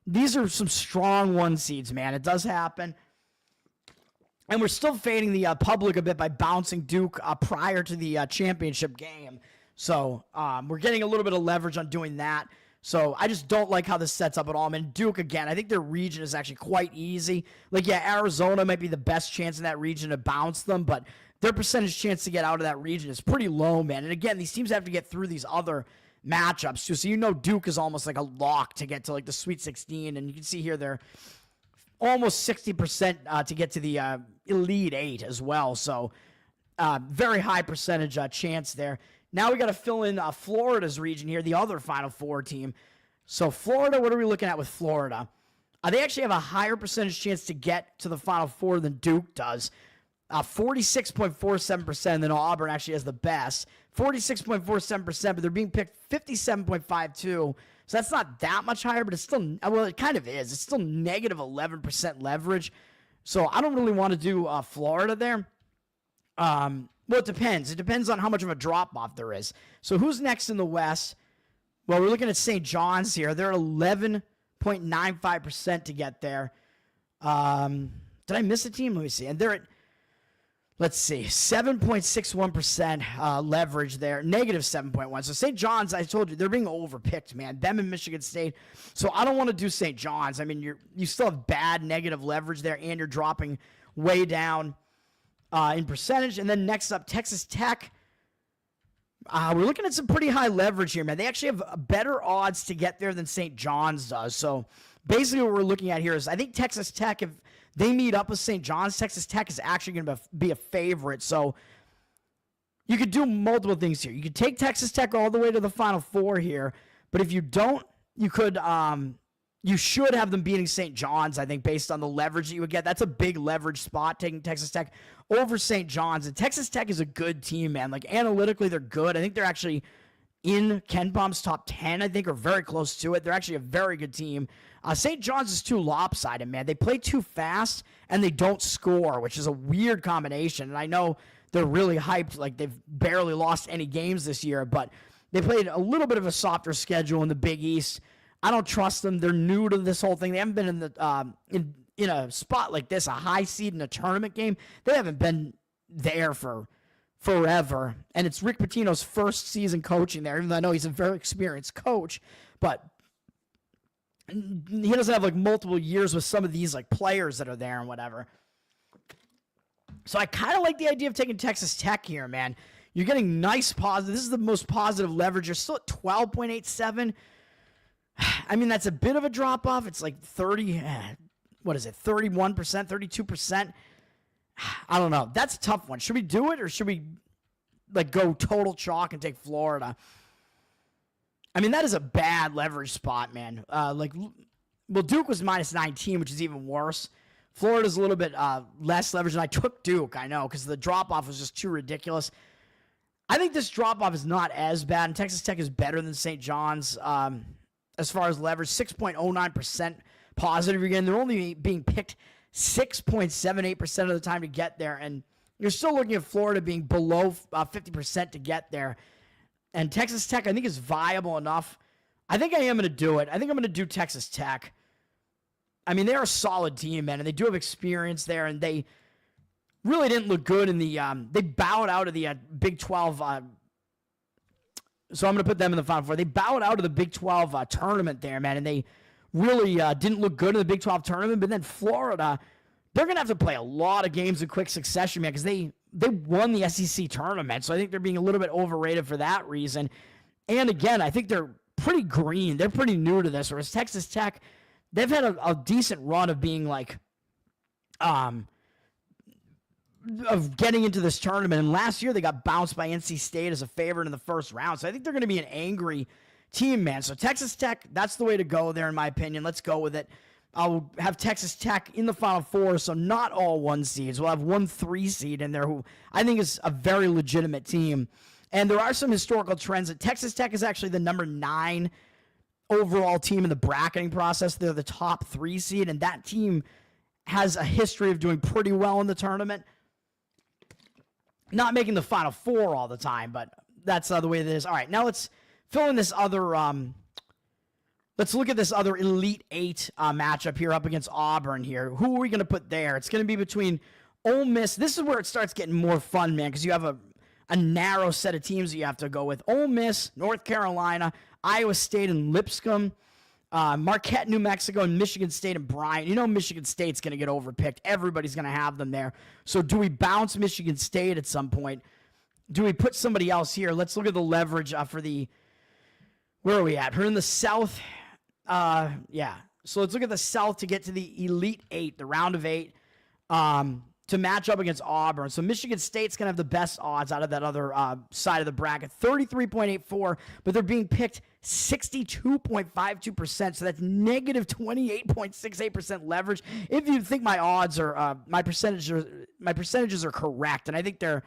these are some strong 1 seeds, man. It does happen. And we're still fading the public a bit by bouncing Duke prior to the championship game. So we're getting a little bit of leverage on doing that. So I just don't like how this sets up at all. I mean, Duke, again, I think their region is actually quite easy. Like, yeah, Arizona might be the best chance in that region to bounce them, but their percentage chance to get out of that region is pretty low, man. And again, these teams have to get through these other matchups too. So you know Duke is almost like a lock to get to like the Sweet 16. And you can see here they're almost 60% to get to the Elite 8 as well. So very high percentage chance there. Now we got to fill in Florida's region here, the other Final Four team. So Florida, what are we looking at with Florida? They actually have a higher percentage chance to get to the Final Four than Duke does. 46.47%, then Auburn actually has the best. 46.47%, but they're being picked 57.52%. So that's not that much higher, but it's still, well, it kind of is. It's still negative 11% leverage. So I don't really want to do Florida there. Well, it depends. It depends on how much of a drop-off there is. So who's next in the West? Well, we're looking at St. John's here. They're 11.95% to get there. Did I miss a team? Let me see. And they're at, let's see, 7.61% leverage there, negative 7.1. So St. John's, I told you, they're being overpicked, man. Them and Michigan State. So I don't want to do St. John's. I mean, you still have bad negative leverage there, and you're dropping way down in percentage. And then next up, Texas Tech. We're looking at some pretty high leverage here, man. They actually have better odds to get there than St. John's does. So basically what we're looking at here is I think Texas Tech, if they meet up with St. John's, Texas Tech is actually going to be a favorite. So you could do multiple things here. You could take Texas Tech all the way to the Final Four here. But if you don't, you could you should have them beating St. John's, I think, based on the leverage that you would get. That's a big leverage spot, taking Texas Tech over St. John's. And Texas Tech is a good team, man. Like, analytically, they're good. I think they're actually in Ken Palm's top 10, I think, or very close to it. They're actually a very good team. St. John's is too lopsided, man. They play too fast, and they don't score, which is a weird combination. And I know they're really hyped. Like, they've barely lost any games this year, but they played a little bit of a softer schedule in the Big East. I don't trust them. They're new to this whole thing. They haven't been in the in a spot like this, a high seed in a tournament game. They haven't been there for forever. And it's Rick Pitino's first season coaching there, even though I know he's a very experienced coach. But he doesn't have like multiple years with some of these like players that are there and whatever. So I kind of like the idea of taking Texas Tech here, man. You're getting nice positive. This is the most positive leverage. You're still at 12.87. I mean, that's a bit of a drop-off. It's like 31%, 32%? I don't know. That's a tough one. Should we do it, or should we like go total chalk and take Florida? I mean, that is a bad leverage spot, man. Duke was minus 19, which is even worse. Florida's a little bit less leverage, and I took Duke, I know, because the drop-off was just too ridiculous. I think this drop-off is not as bad, and Texas Tech is better than St. John's. As far as leverage, 6.09% positive again. They're only being picked 6.78% of the time to get there, and you're still looking at Florida being below 50% to get there. And Texas Tech, I think, is viable enough. I think I am going to do it. I think I'm going to do Texas Tech. I mean, they're a solid team, man, and they do have experience there, and they really didn't look good in the they bowed out of the Big 12 so I'm going to put them in the Final Four. They bowed out of the Big 12 tournament there, man, and they really didn't look good in the Big 12 tournament. But then Florida, they're going to have to play a lot of games in quick succession, man, because they won the SEC tournament. So I think they're being a little bit overrated for that reason. And again, I think they're pretty green. They're pretty new to this. Whereas Texas Tech, they've had a decent run of being like of getting into this tournament. And last year they got bounced by NC State as a favorite in the first round. So I think they're going to be an angry team, man. So Texas Tech, that's the way to go there, in my opinion. Let's go with it. I'll have Texas Tech in the Final Four, so not all 1 seeds. We'll have 1 3 seed in there who I think is a very legitimate team. And there are some historical trends that Texas Tech is actually the number 9 overall team in the bracketing process. They're the top 3 seed, and that team has a history of doing pretty well in the tournament. Not making the Final Four all the time, but that's the way it is. All right, now let's fill in this other let's look at this other Elite 8 matchup here up against Auburn here. Who are we going to put there? It's going to be between Ole Miss. This is where it starts getting more fun, man, because you have a narrow set of teams that you have to go with. Ole Miss, North Carolina, Iowa State, and Lipscomb. Marquette, New Mexico, and Michigan State and Bryant. You know Michigan State's going to get overpicked. Everybody's going to have them there. So do we bounce Michigan State at some point? Do we put somebody else here? Let's look at the leverage for the... Where are we at? We're in the South. Yeah. So let's look at the South to get to the Elite 8, the round of 8. to match up against Auburn. So Michigan State's going to have the best odds out of that other side of the bracket, 33.84, but they're being picked 62.52%, so that's negative 28.68% leverage. If you think my odds are, my percentages are correct, and I think they're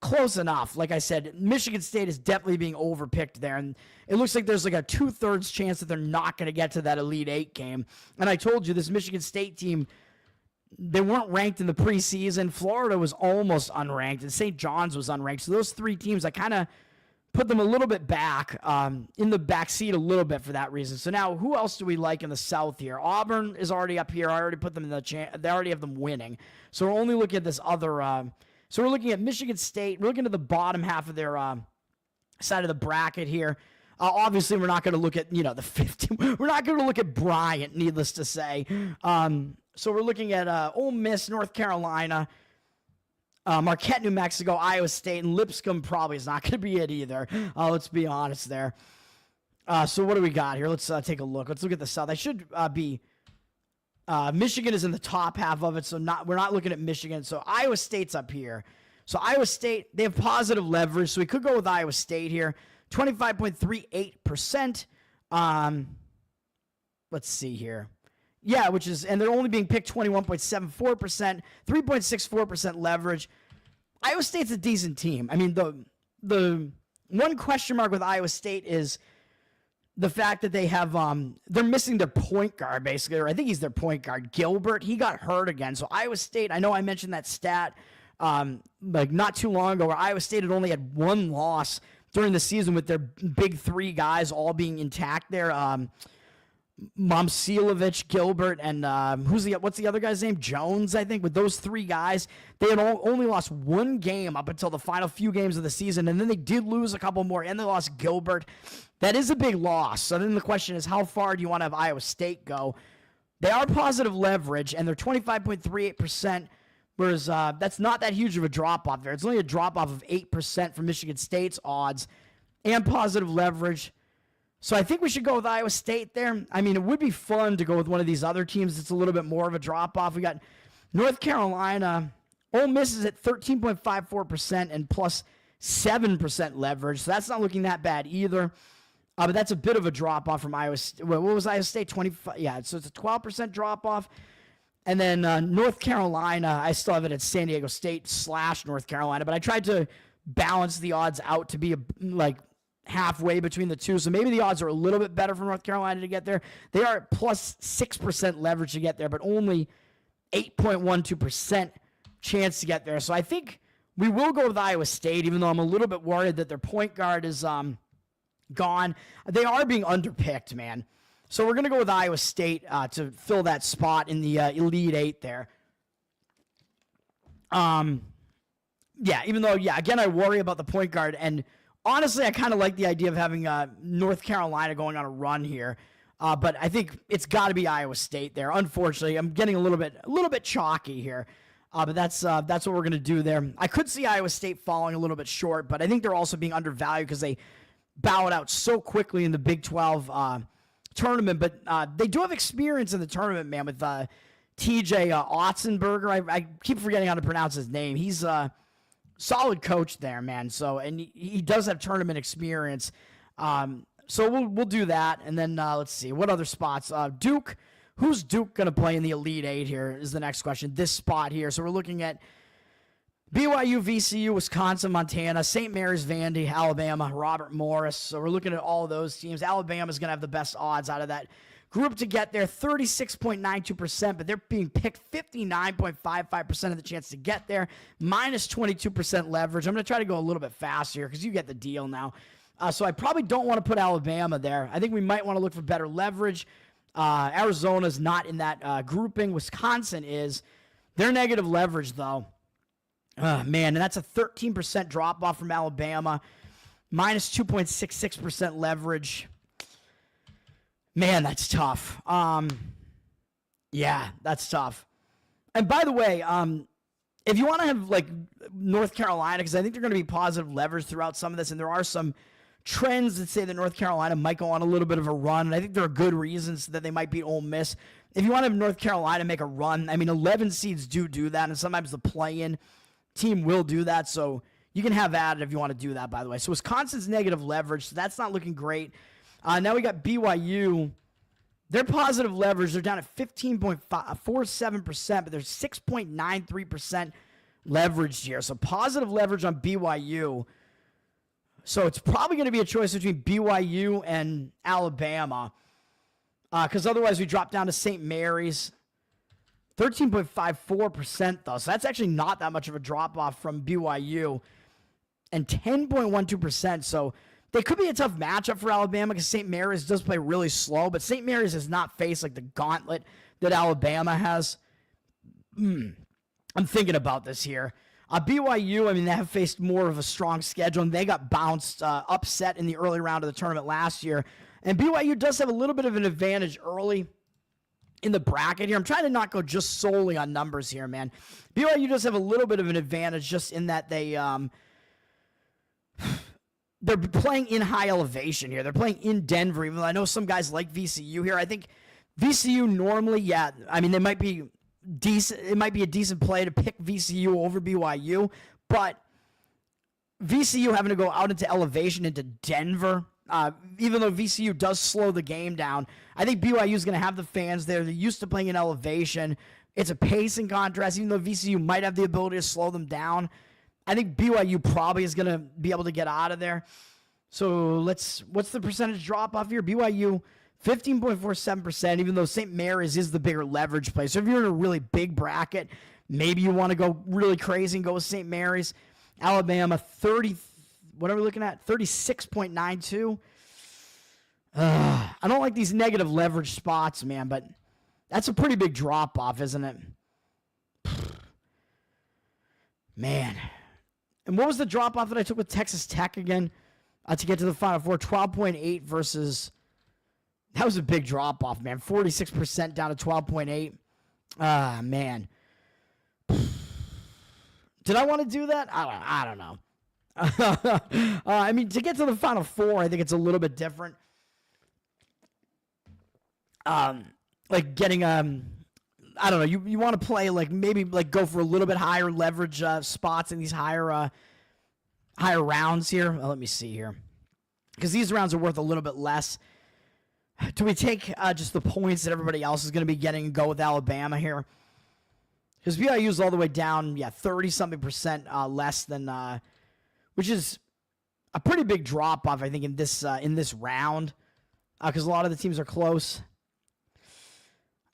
close enough. Like I said, Michigan State is definitely being overpicked there, and it looks like there's like a 2/3 chance that they're not going to get to that Elite Eight game. And I told you, this Michigan State team, they weren't ranked in the preseason. Florida was almost unranked, and St. John's was unranked. So those three teams, I kind of put them a little bit back, in the back seat a little bit for that reason. So now, who else do we like in the South here? Auburn is already up here. I already put them in the they already have them winning. So we're only looking at this other. So we're looking at Michigan State. We're looking at the bottom half of their side of the bracket here. Obviously, we're not going to look at, the 50. We're not going to look at Bryant, needless to say. So we're looking at Ole Miss, North Carolina, Marquette, New Mexico, Iowa State, and Lipscomb probably is not going to be it either. Let's be honest there. So what do we got here? Let's take a look. Let's look at the South. I should be... Michigan is in the top half of it, so we're not looking at Michigan. So Iowa State's up here. So Iowa State, they have positive leverage, so we could go with Iowa State here. 25.38%. Let's see here. Yeah, and they're only being picked 21.74%, 3.64% leverage. Iowa State's a decent team. I mean, the one question mark with Iowa State is the fact that they have, they're missing their point guard, basically, or I think he's their point guard, Gilbert. He got hurt again. So Iowa State, I know I mentioned that stat like not too long ago, where Iowa State had only had one loss during the season with their big three guys all being intact there. Momcilovic, Gilbert, and what's the other guy's name? Jones, I think. With those three guys, they had only lost one game up until the final few games of the season, and then they did lose a couple more, and they lost Gilbert. That is a big loss. So then the question is, how far do you want to have Iowa State go? They are positive leverage, and they're 25.38%, whereas that's not that huge of a drop-off there. It's only a drop-off of 8% from Michigan State's odds and positive leverage. So I think we should go with Iowa State there. I mean, it would be fun to go with one of these other teams that's a little bit more of a drop-off. We got North Carolina. Ole Miss is at 13.54% and plus 7% leverage. So that's not looking that bad either. But that's a bit of a drop-off from Iowa State. What was Iowa State? 25? Yeah, so it's a 12% drop-off. And then North Carolina, I still have it at San Diego State / North Carolina. But I tried to balance the odds out to be halfway between the two. So maybe the odds are a little bit better for North Carolina to get there. They are at plus 6% leverage to get there, but only 8.12% chance to get there. So I think we will go with Iowa State, even though I'm a little bit worried that their point guard is gone. They are being underpicked, man. So we're going to go with Iowa State to fill that spot in the Elite Eight there. Yeah, even though, again, I worry about the point guard. And honestly, I kind of like the idea of having North Carolina going on a run here. But I think it's got to be Iowa State there. Unfortunately, I'm getting a little bit chalky here. But that's what we're going to do there. I could see Iowa State falling a little bit short, but I think they're also being undervalued because they bowed out so quickly in the Big 12 tournament. But they do have experience in the tournament, man, with TJ Otzenberger. I keep forgetting how to pronounce his name. He's a solid coach there, man. So, and he does have tournament experience. So we'll do that. And then let's see. What other spots? Duke. Who's Duke going to play in the Elite Eight here is the next question. This spot here. So we're looking at BYU, VCU, Wisconsin, Montana, St. Mary's, Vandy, Alabama, Robert Morris. So we're looking at all those teams. Alabama's going to have the best odds out of that group to get there, 36.92%, but they're being picked 59.55% of the chance to get there, minus 22% leverage. I'm going to try to go a little bit faster here because you get the deal now. So I probably don't want to put Alabama there. I think we might want to look for better leverage. Arizona's not in that grouping. Wisconsin is. They're negative leverage, though. Man, and that's a 13% drop-off from Alabama. Minus 2.66% leverage. Man, that's tough. Yeah, that's tough. And by the way, if you want to have, North Carolina, because I think they're going to be positive leverage throughout some of this, and there are some trends that say that North Carolina might go on a little bit of a run, and I think there are good reasons that they might beat Ole Miss. If you want to have North Carolina make a run, I mean, 11 seeds do that, and sometimes the play-in team will do that, so you can have at it if you want to do that, by the way. So Wisconsin's negative leverage, so that's not looking great. Now we got BYU. They're positive leverage. They're down at 15.47%, but they're 6.93% leveraged here. So positive leverage on BYU. So it's probably going to be a choice between BYU and Alabama, because otherwise we drop down to St. Mary's. 13.54% though, so that's actually not that much of a drop-off from BYU. And 10.12%, so they could be a tough matchup for Alabama because St. Mary's does play really slow, but St. Mary's has not faced like the gauntlet that Alabama has. I'm thinking about this here. BYU, I mean, they have faced more of a strong schedule, and they got bounced, upset in the early round of the tournament last year. And BYU does have a little bit of an advantage early in the bracket here. I'm trying to not go just solely on numbers here, man. BYU does have a little bit of an advantage just in that they're playing in high elevation here. They're playing in Denver, even though I know some guys like VCU here. I think VCU normally, yeah, I mean, they might be decent. It might be a decent play to pick VCU over BYU, but VCU having to go out into elevation into Denver, even though VCU does slow the game down, I think BYU is going to have the fans there. They're used to playing in elevation. It's a pacing contrast, even though VCU might have the ability to slow them down. I think BYU probably is going to be able to get out of there. So what's the percentage drop off here? BYU, 15.47%, even though St. Mary's is the bigger leverage play. So if you're in a really big bracket, maybe you want to go really crazy and go with St. Mary's. Alabama, 30, what are we looking at? 36.92. I don't like these negative leverage spots, man, but that's a pretty big drop off, isn't it? Man. And what was the drop off that I took with Texas Tech again to get to the Final Four? 12.8 versus. That was a big drop off, man. 46% down to 12.8. Man. Did I want to do that? I don't know. I mean, to get to the Final Four, I think it's a little bit different. Like getting I don't know. You want to play like maybe like go for a little bit higher leverage spots in these higher rounds here. Well, let me see here, because these rounds are worth a little bit less. Do we take just the points that everybody else is going to be getting and go with Alabama here? Because BYU's all the way down, 30-something% less than, which is a pretty big drop off, I think, in this round, because a lot of the teams are close.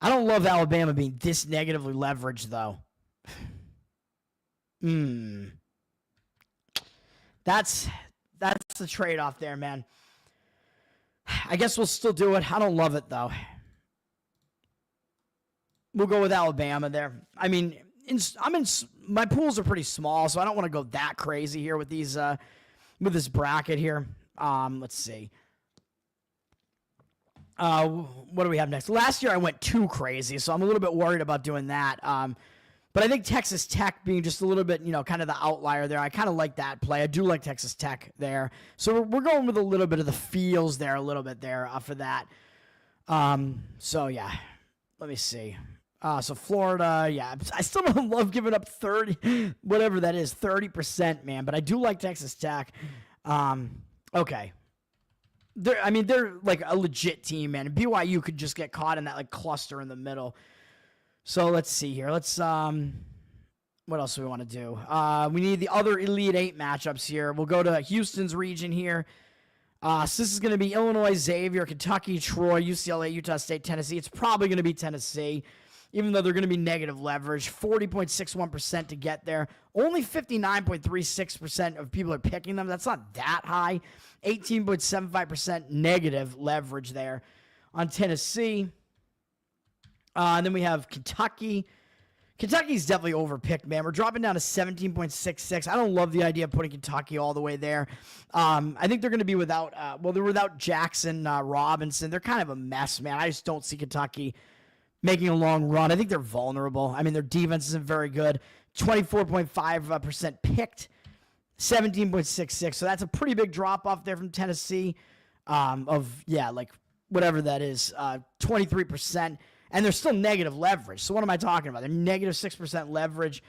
I don't love Alabama being this negatively leveraged, though. That's the trade-off there, man. I guess we'll still do it. I don't love it, though. We'll go with Alabama there. I mean, my pools are pretty small, so I don't want to go that crazy here with these with this bracket here. Let's see. What do we have next? Last year I went too crazy, so I'm a little bit worried about doing that. But I think Texas Tech being just a little bit, kind of the outlier there. I kind of like that play. I do like Texas Tech there. So we're going with a little bit of the feels there, a little bit there for that. So yeah, let me see. So Florida, yeah, I still don't love giving up 30, whatever that is, 30%, man. But I do like Texas Tech. Okay. They're like a legit team, man. BYU could just get caught in that like cluster in the middle. So let's see here. Let's what else do we want to do? We need the other Elite Eight matchups here. We'll go to Houston's region here. So this is going to be Illinois, Xavier, Kentucky, Troy, UCLA, Utah State, Tennessee. It's probably going to be Tennessee, even though they're going to be negative leverage. 40.61% to get there. Only 59.36% of people are picking them. That's not that high. 18.75% negative leverage there on Tennessee. And then we have Kentucky. Kentucky's definitely overpicked, man. We're dropping down to 17.66. I don't love the idea of putting Kentucky all the way there. I think they're going to be without, they're without Jackson Robinson. They're kind of a mess, man. I just don't see Kentucky making a long run. I think they're vulnerable. I mean, their defense isn't very good. 24.5% picked. 17.66. So that's a pretty big drop off there from Tennessee. Like whatever that is, 23%. And they're still negative leverage. So what am I talking about? They're negative 6% leverage.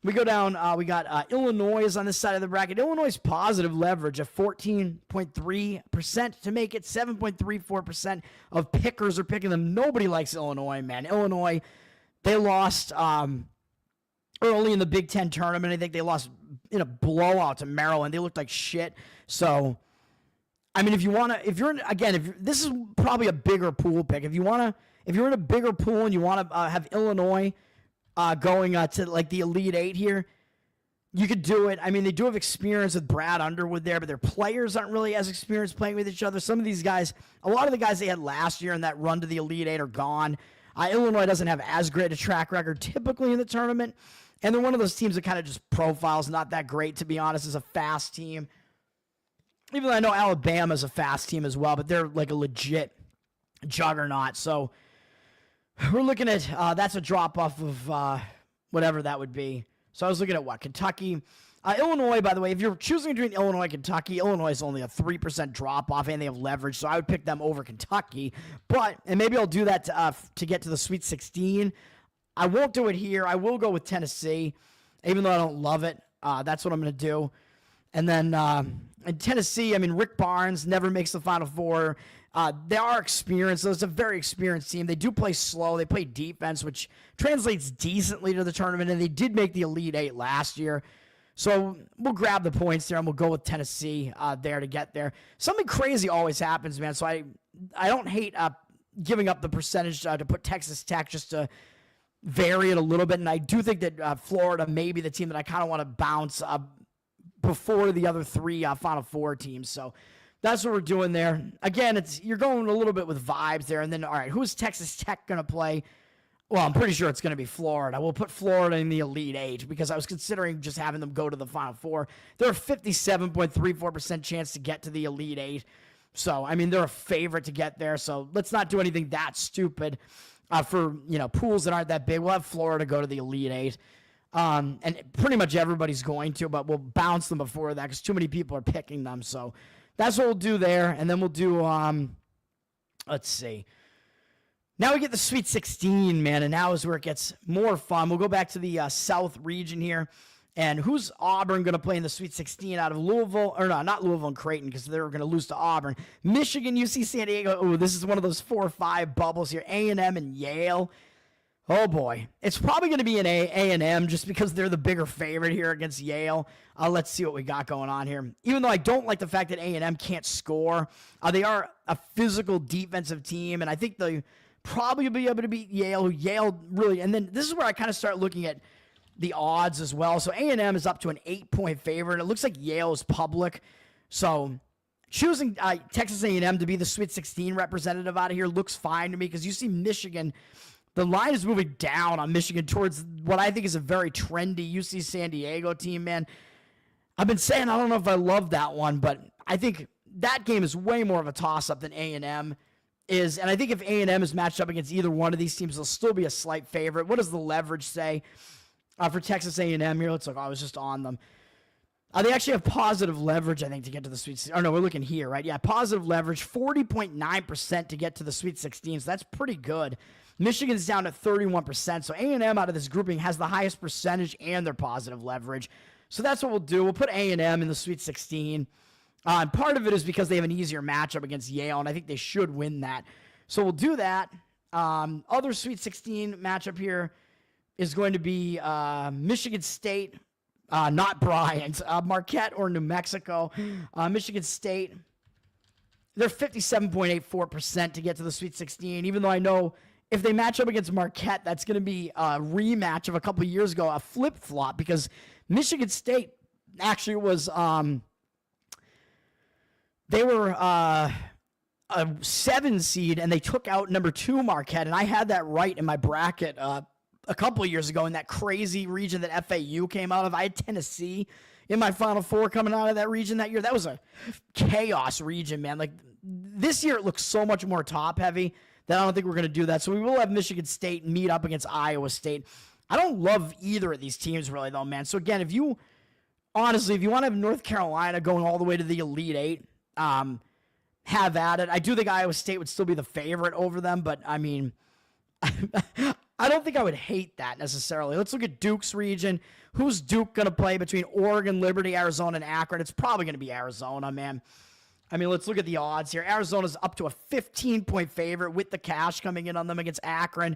We go down, we got Illinois is on this side of the bracket. Illinois' positive leverage of 14.3% to make it 7.34% of pickers are picking them. Nobody likes Illinois, man. Illinois, they lost early in the Big Ten tournament. I think they lost in a blowout to Maryland. They looked like shit. So, I mean, this is probably a bigger pool pick. If you're in a bigger pool and you want to have Illinois going to like the Elite Eight here, you could do it. I mean, they do have experience with Brad Underwood there, but their players aren't really as experienced playing with each other. Some of these guys, a lot of the guys they had last year in that run to the Elite Eight are gone. Illinois doesn't have as great a track record typically in the tournament, and they're one of those teams that kind of just profiles not that great, to be honest, as a fast team. Even though I know Alabama's a fast team as well, but they're like a legit juggernaut. So we're looking at, that's a drop-off of whatever that would be. So I was looking at what? Kentucky. Illinois, by the way, if you're choosing between Illinois and Kentucky, Illinois is only a 3% drop-off, and they have leverage, so I would pick them over Kentucky. And maybe I'll do that to get to the Sweet 16. I won't do it here. I will go with Tennessee, even though I don't love it. That's what I'm going to do. And then in Tennessee, I mean, Rick Barnes never makes the Final Four. They are experienced. So it's a very experienced team. They do play slow. They play defense, which translates decently to the tournament, and they did make the Elite Eight last year. So we'll grab the points there, and we'll go with Tennessee there to get there. Something crazy always happens, man. So I don't hate giving up the percentage to put Texas Tech just to vary it a little bit. And I do think that Florida may be the team that I kind of want to bounce before the other three Final Four teams. So that's what we're doing there. Again, you're going a little bit with vibes there. And then, all right, who's Texas Tech going to play? Well, I'm pretty sure it's going to be Florida. We'll put Florida in the Elite Eight because I was considering just having them go to the Final Four. They're a 57.34% chance to get to the Elite Eight. So, I mean, they're a favorite to get there. So let's not do anything that stupid for, pools that aren't that big. We'll have Florida go to the Elite Eight. And pretty much everybody's going to, but we'll bounce them before that because too many people are picking them. So that's what we'll do there. And then we'll do, let's see. Now we get the Sweet 16, man, and now is where it gets more fun. We'll go back to the South region here. And who's Auburn going to play in the Sweet 16 out of Louisville? Or no, not Louisville and Creighton because they were going to lose to Auburn. Michigan, UC San Diego. Oh, this is one of those 4 or 5 bubbles here. A&M and Yale. Oh, boy. It's probably going to be an A&M just because they're the bigger favorite here against Yale. Let's see what we got going on here. Even though I don't like the fact that A&M can't score, they are a physical defensive team, and I think they probably be able to beat Yale. Yale really, and then this is where I kind of start looking at the odds as well. So A&M is up to an 8-point favorite, and it looks like Yale is public. So choosing Texas A&M to be the Sweet 16 representative out of here looks fine to me because you see Michigan. The line is moving down on Michigan towards what I think is a very trendy UC San Diego team, man. I've been saying I don't know if I love that one, but I think that game is way more of a toss-up than A&M is. And I think if A&M is matched up against either one of these teams, they'll still be a slight favorite. What does the leverage say for Texas A&M here? Let's look. I was just on them. They actually have positive leverage, I think, to get to the Sweet 16. Oh, no, we're looking here, right? Yeah, positive leverage, 40.9% to get to the Sweet 16. So that's pretty good. Michigan's down at 31%. So A&M out of this grouping has the highest percentage and their positive leverage. So that's what we'll do. We'll put A&M in the Sweet 16. And part of it is because they have an easier matchup against Yale, and I think they should win that. So we'll do that. Other Sweet 16 matchup here is going to be Michigan State, not Bryant, Marquette or New Mexico. Michigan State, they're 57.84% to get to the Sweet 16, even though I know if they match up against Marquette, that's going to be a rematch of a couple of years ago, a flip-flop, because Michigan State actually was they were a 7 seed, and they took out number 2 Marquette, and I had that right in my bracket a couple of years ago in that crazy region that FAU came out of. I had Tennessee in my Final Four coming out of that region that year. That was a chaos region, man. Like, this year it looks so much more top-heavy that I don't think we're going to do that. So we will have Michigan State meet up against Iowa State. I don't love either of these teams really, though, man. So, again, if you honestly, if you want to have North Carolina going all the way to the Elite Eight, have at it. I do think Iowa State would still be the favorite over them, but I mean, I don't think I would hate that necessarily. Let's look at Duke's region. Who's Duke going to play between Oregon, Liberty, Arizona, and Akron? It's probably going to be Arizona, man. I mean, let's look at the odds here. Arizona's up to a 15-point favorite with the cash coming in on them against Akron.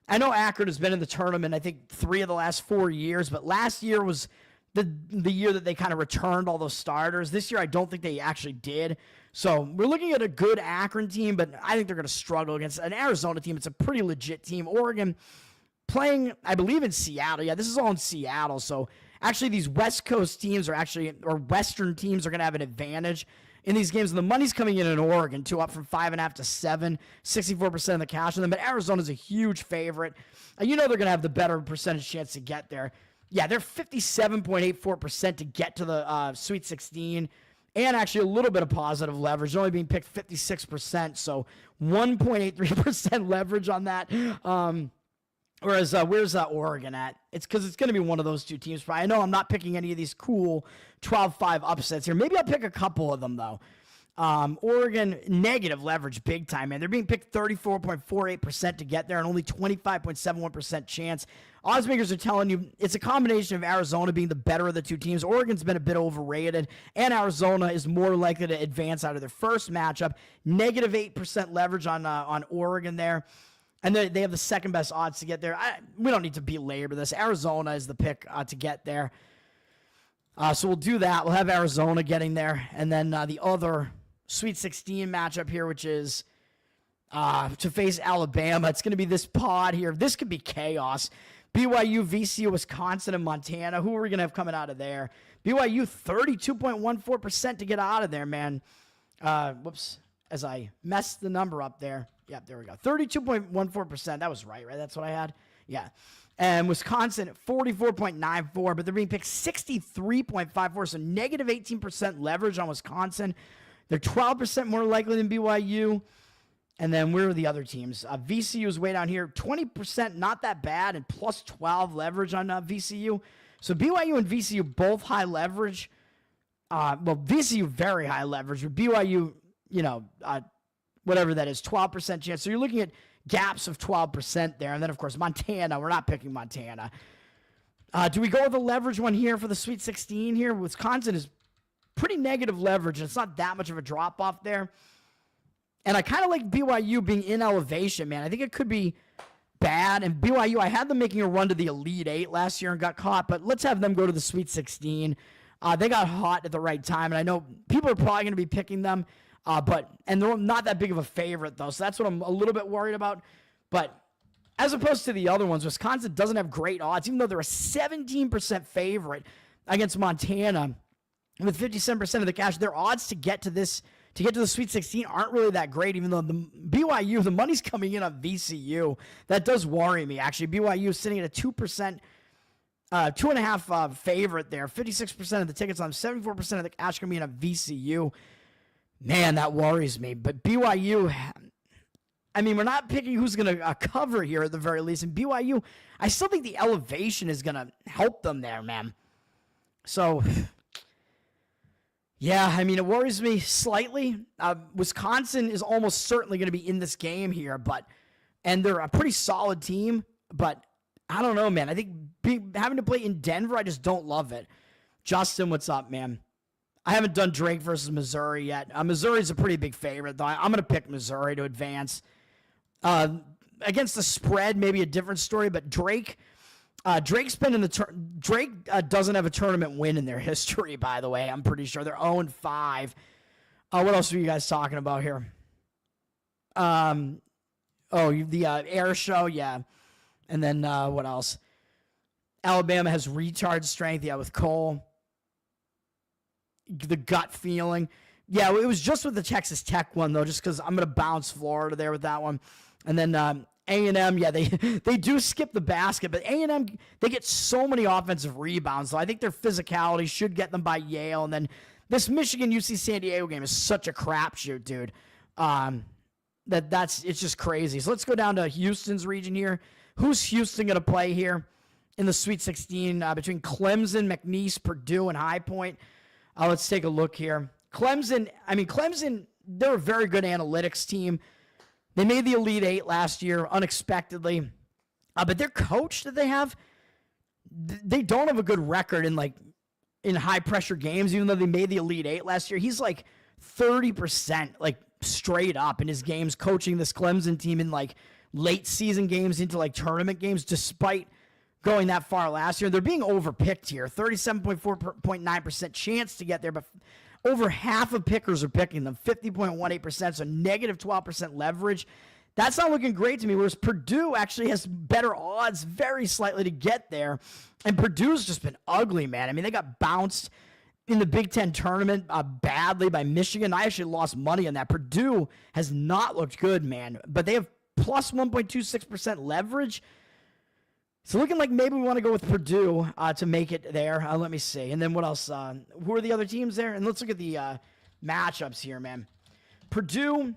I know Akron has been in the tournament, I think, 3 of the last 4 years, but last year was the year that they kind of returned all those starters. This year, I don't think they actually did. So we're looking at a good Akron team, but I think they're going to struggle against an Arizona team. It's a pretty legit team. Oregon playing, I believe, in Seattle. Yeah, this is all in Seattle. So actually, these West Coast teams or Western teams are going to have an advantage in these games. And the money's coming in Oregon, too, up from 5.5 to 7, 64% of the cash on them. But Arizona's a huge favorite. You know they're going to have the better percentage chance to get there. Yeah, they're 57.84% to get to the Sweet 16. And actually a little bit of positive leverage, only being picked 56%, so 1.83% leverage on that. Whereas, where's Oregon at? It's because it's going to be one of those two teams. But I know I'm not picking any of these cool 12-5 upsets here. Maybe I'll pick a couple of them, though. Oregon, negative leverage big time, man. They're being picked 34.48% to get there and only 25.71% chance. Oddsmakers are telling you it's a combination of Arizona being the better of the two teams. Oregon's been a bit overrated, and Arizona is more likely to advance out of their first matchup. Negative 8% leverage on Oregon there. And they have the second best odds to get there. We don't need to belabor this. Arizona is the pick to get there. So we'll do that. We'll have Arizona getting there. And then the other Sweet 16 matchup here, which is to face Alabama. It's going to be this pod here. This could be chaos. BYU, VCU, Wisconsin, and Montana. Who are we going to have coming out of there? BYU, 32.14% to get out of there, man. Whoops. As I messed the number up there. Yep, there we go. 32.14%. That was right? That's what I had? Yeah. And Wisconsin at 44.94, but they're being picked 63.54, so negative 18% leverage on Wisconsin. They're 12% more likely than BYU. And then where are the other teams? VCU is way down here. 20%, not that bad, and plus 12 leverage on VCU. So BYU and VCU both high leverage. VCU very high leverage, but BYU, whatever that is, 12% chance. So you're looking at gaps of 12% there. And then, of course, Montana. We're not picking Montana. Do we go with the leverage one here for the Sweet 16 here? Wisconsin is pretty negative leverage. It's not that much of a drop-off there. And I kind of like BYU being in elevation, man. I think it could be bad. And BYU, I had them making a run to the Elite Eight last year and got caught. But let's have them go to the Sweet 16. They got hot at the right time. And I know people are probably going to be picking them. And they're not that big of a favorite, though. So that's what I'm a little bit worried about. But as opposed to the other ones, Wisconsin doesn't have great odds, even though they're a 17% favorite against Montana with 57% of the cash. Their odds to get to the Sweet 16 aren't really that great, even though the BYU, the money's coming in on VCU. That does worry me, actually. BYU is sitting at a 2%, 2.5 favorite there. 56% of the tickets on 74% of the cash coming in on VCU. Man, that worries me. But BYU, I mean, we're not picking who's going to cover here at the very least. And BYU, I still think the elevation is going to help them there, man. So, yeah, I mean, it worries me slightly. Wisconsin is almost certainly going to be in this game here, and they're a pretty solid team. But I don't know, man. I think having to play in Denver, I just don't love it. Justin, what's up, man? I haven't done Drake versus Missouri yet. Missouri's a pretty big favorite, though. I'm going to pick Missouri to advance. Against the spread, maybe a different story, but Drake's been in the Drake doesn't have a tournament win in their history, by the way. I'm pretty sure they're 0-5. What else are you guys talking about here? The air show, yeah. And then what else? Alabama has retard strength, yeah, with Cole. The gut feeling. Yeah, it was just with the Texas Tech one, though, just because I'm going to bounce Florida there with that one. And then A&M, yeah, they do skip the basket, but A&M, they get so many offensive rebounds, so I think their physicality should get them by Yale. And then this Michigan-UC San Diego game is such a crapshoot, dude. It's just crazy. So let's go down to Houston's region here. Who's Houston going to play here? in the Sweet 16 between Clemson, McNeese, Purdue, and High Point. Let's take a look here. Clemson, they're a very good analytics team. They made the Elite Eight last year unexpectedly. But their coach that they have, they don't have a good record in high-pressure games, even though they made the Elite Eight last year. He's 30%, straight up in his games, coaching this Clemson team in, late-season games into, tournament games, despite going that far last year. They're being overpicked here. 37.9% chance to get there, but over half of pickers are picking them. 50.18%, so negative 12% leverage. That's not looking great to me, whereas Purdue actually has better odds very slightly to get there. And Purdue's just been ugly, man. They got bounced in the Big Ten tournament badly by Michigan. I actually lost money on that. Purdue has not looked good, man. But they have plus 1.26% leverage. So looking like maybe we want to go with Purdue to make it there. Let me see. And then what else? Who are the other teams there? And let's look at the matchups here, man. Purdue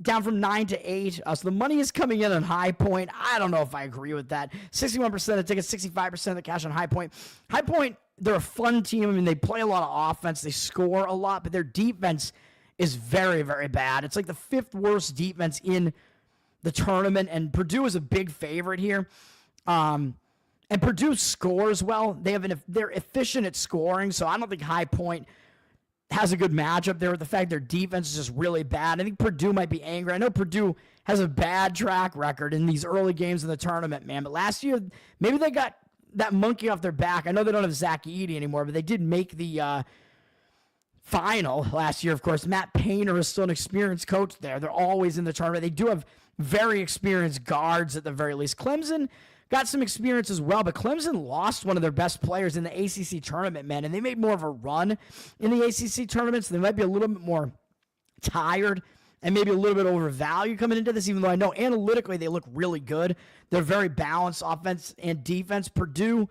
down from 9 to 8. So the money is coming in on High Point. I don't know if I agree with that. 61% of the tickets, 65% of the cash on High Point. High Point, they're a fun team. They play a lot of offense. They score a lot, but their defense is very, very bad. It's the 5th worst defense in the tournament, and Purdue is a big favorite here. And Purdue scores well. They're efficient at scoring, so I don't think High Point has a good matchup there with the fact their defense is just really bad. I think Purdue might be angry. I know Purdue has a bad track record in these early games of the tournament, man. But last year, maybe they got that monkey off their back. I know they don't have Zach Edey anymore, but they did make the final last year, of course. Matt Painter is still an experienced coach there. They're always in the tournament. They do have very experienced guards at the very least. Clemson got some experience as well, but Clemson lost one of their best players in the ACC tournament, man, and they made more of a run in the ACC tournament, so they might be a little bit more tired and maybe a little bit overvalued coming into this, even though I know analytically they look really good. They're very balanced offense and defense. Purdue,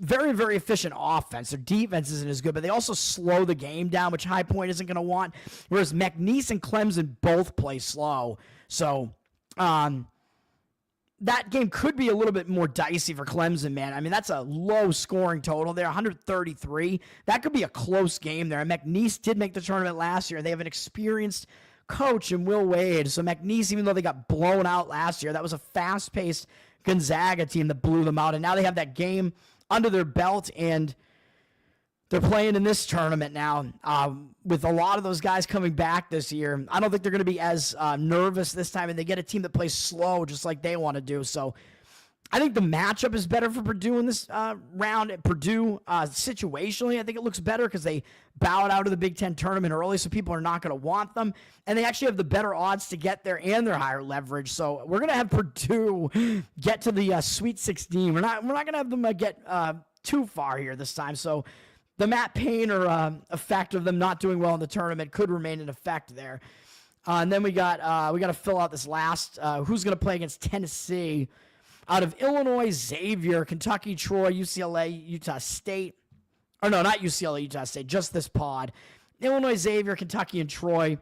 very, very efficient offense. Their defense isn't as good, but they also slow the game down, which High Point isn't going to want, whereas McNeese and Clemson both play slow. So, that game could be a little bit more dicey for Clemson, man. That's a low-scoring total there, 133. That could be a close game there. And McNeese did make the tournament last year. They have an experienced coach in Will Wade. So McNeese, even though they got blown out last year, that was a fast-paced Gonzaga team that blew them out. And now they have that game under their belt, and they're playing in this tournament now with a lot of those guys coming back this year. I don't think they're going to be as nervous this time, and they get a team that plays slow just like they want to do. So I think the matchup is better for Purdue in this round. Purdue, situationally, I think it looks better because they bowed out of the Big Ten tournament early, so people are not going to want them. And they actually have the better odds to get there and their higher leverage. So we're going to have Purdue get to the Sweet 16. We're not going to have them get too far here this time. So the Matt Painter effect of them not doing well in the tournament could remain in effect there. And then we got to fill out this last who's going to play against Tennessee. Out of Illinois, Xavier, Kentucky, Troy, UCLA, Utah State. Or no, not UCLA, Utah State, just this pod. Illinois, Xavier, Kentucky, and Troy.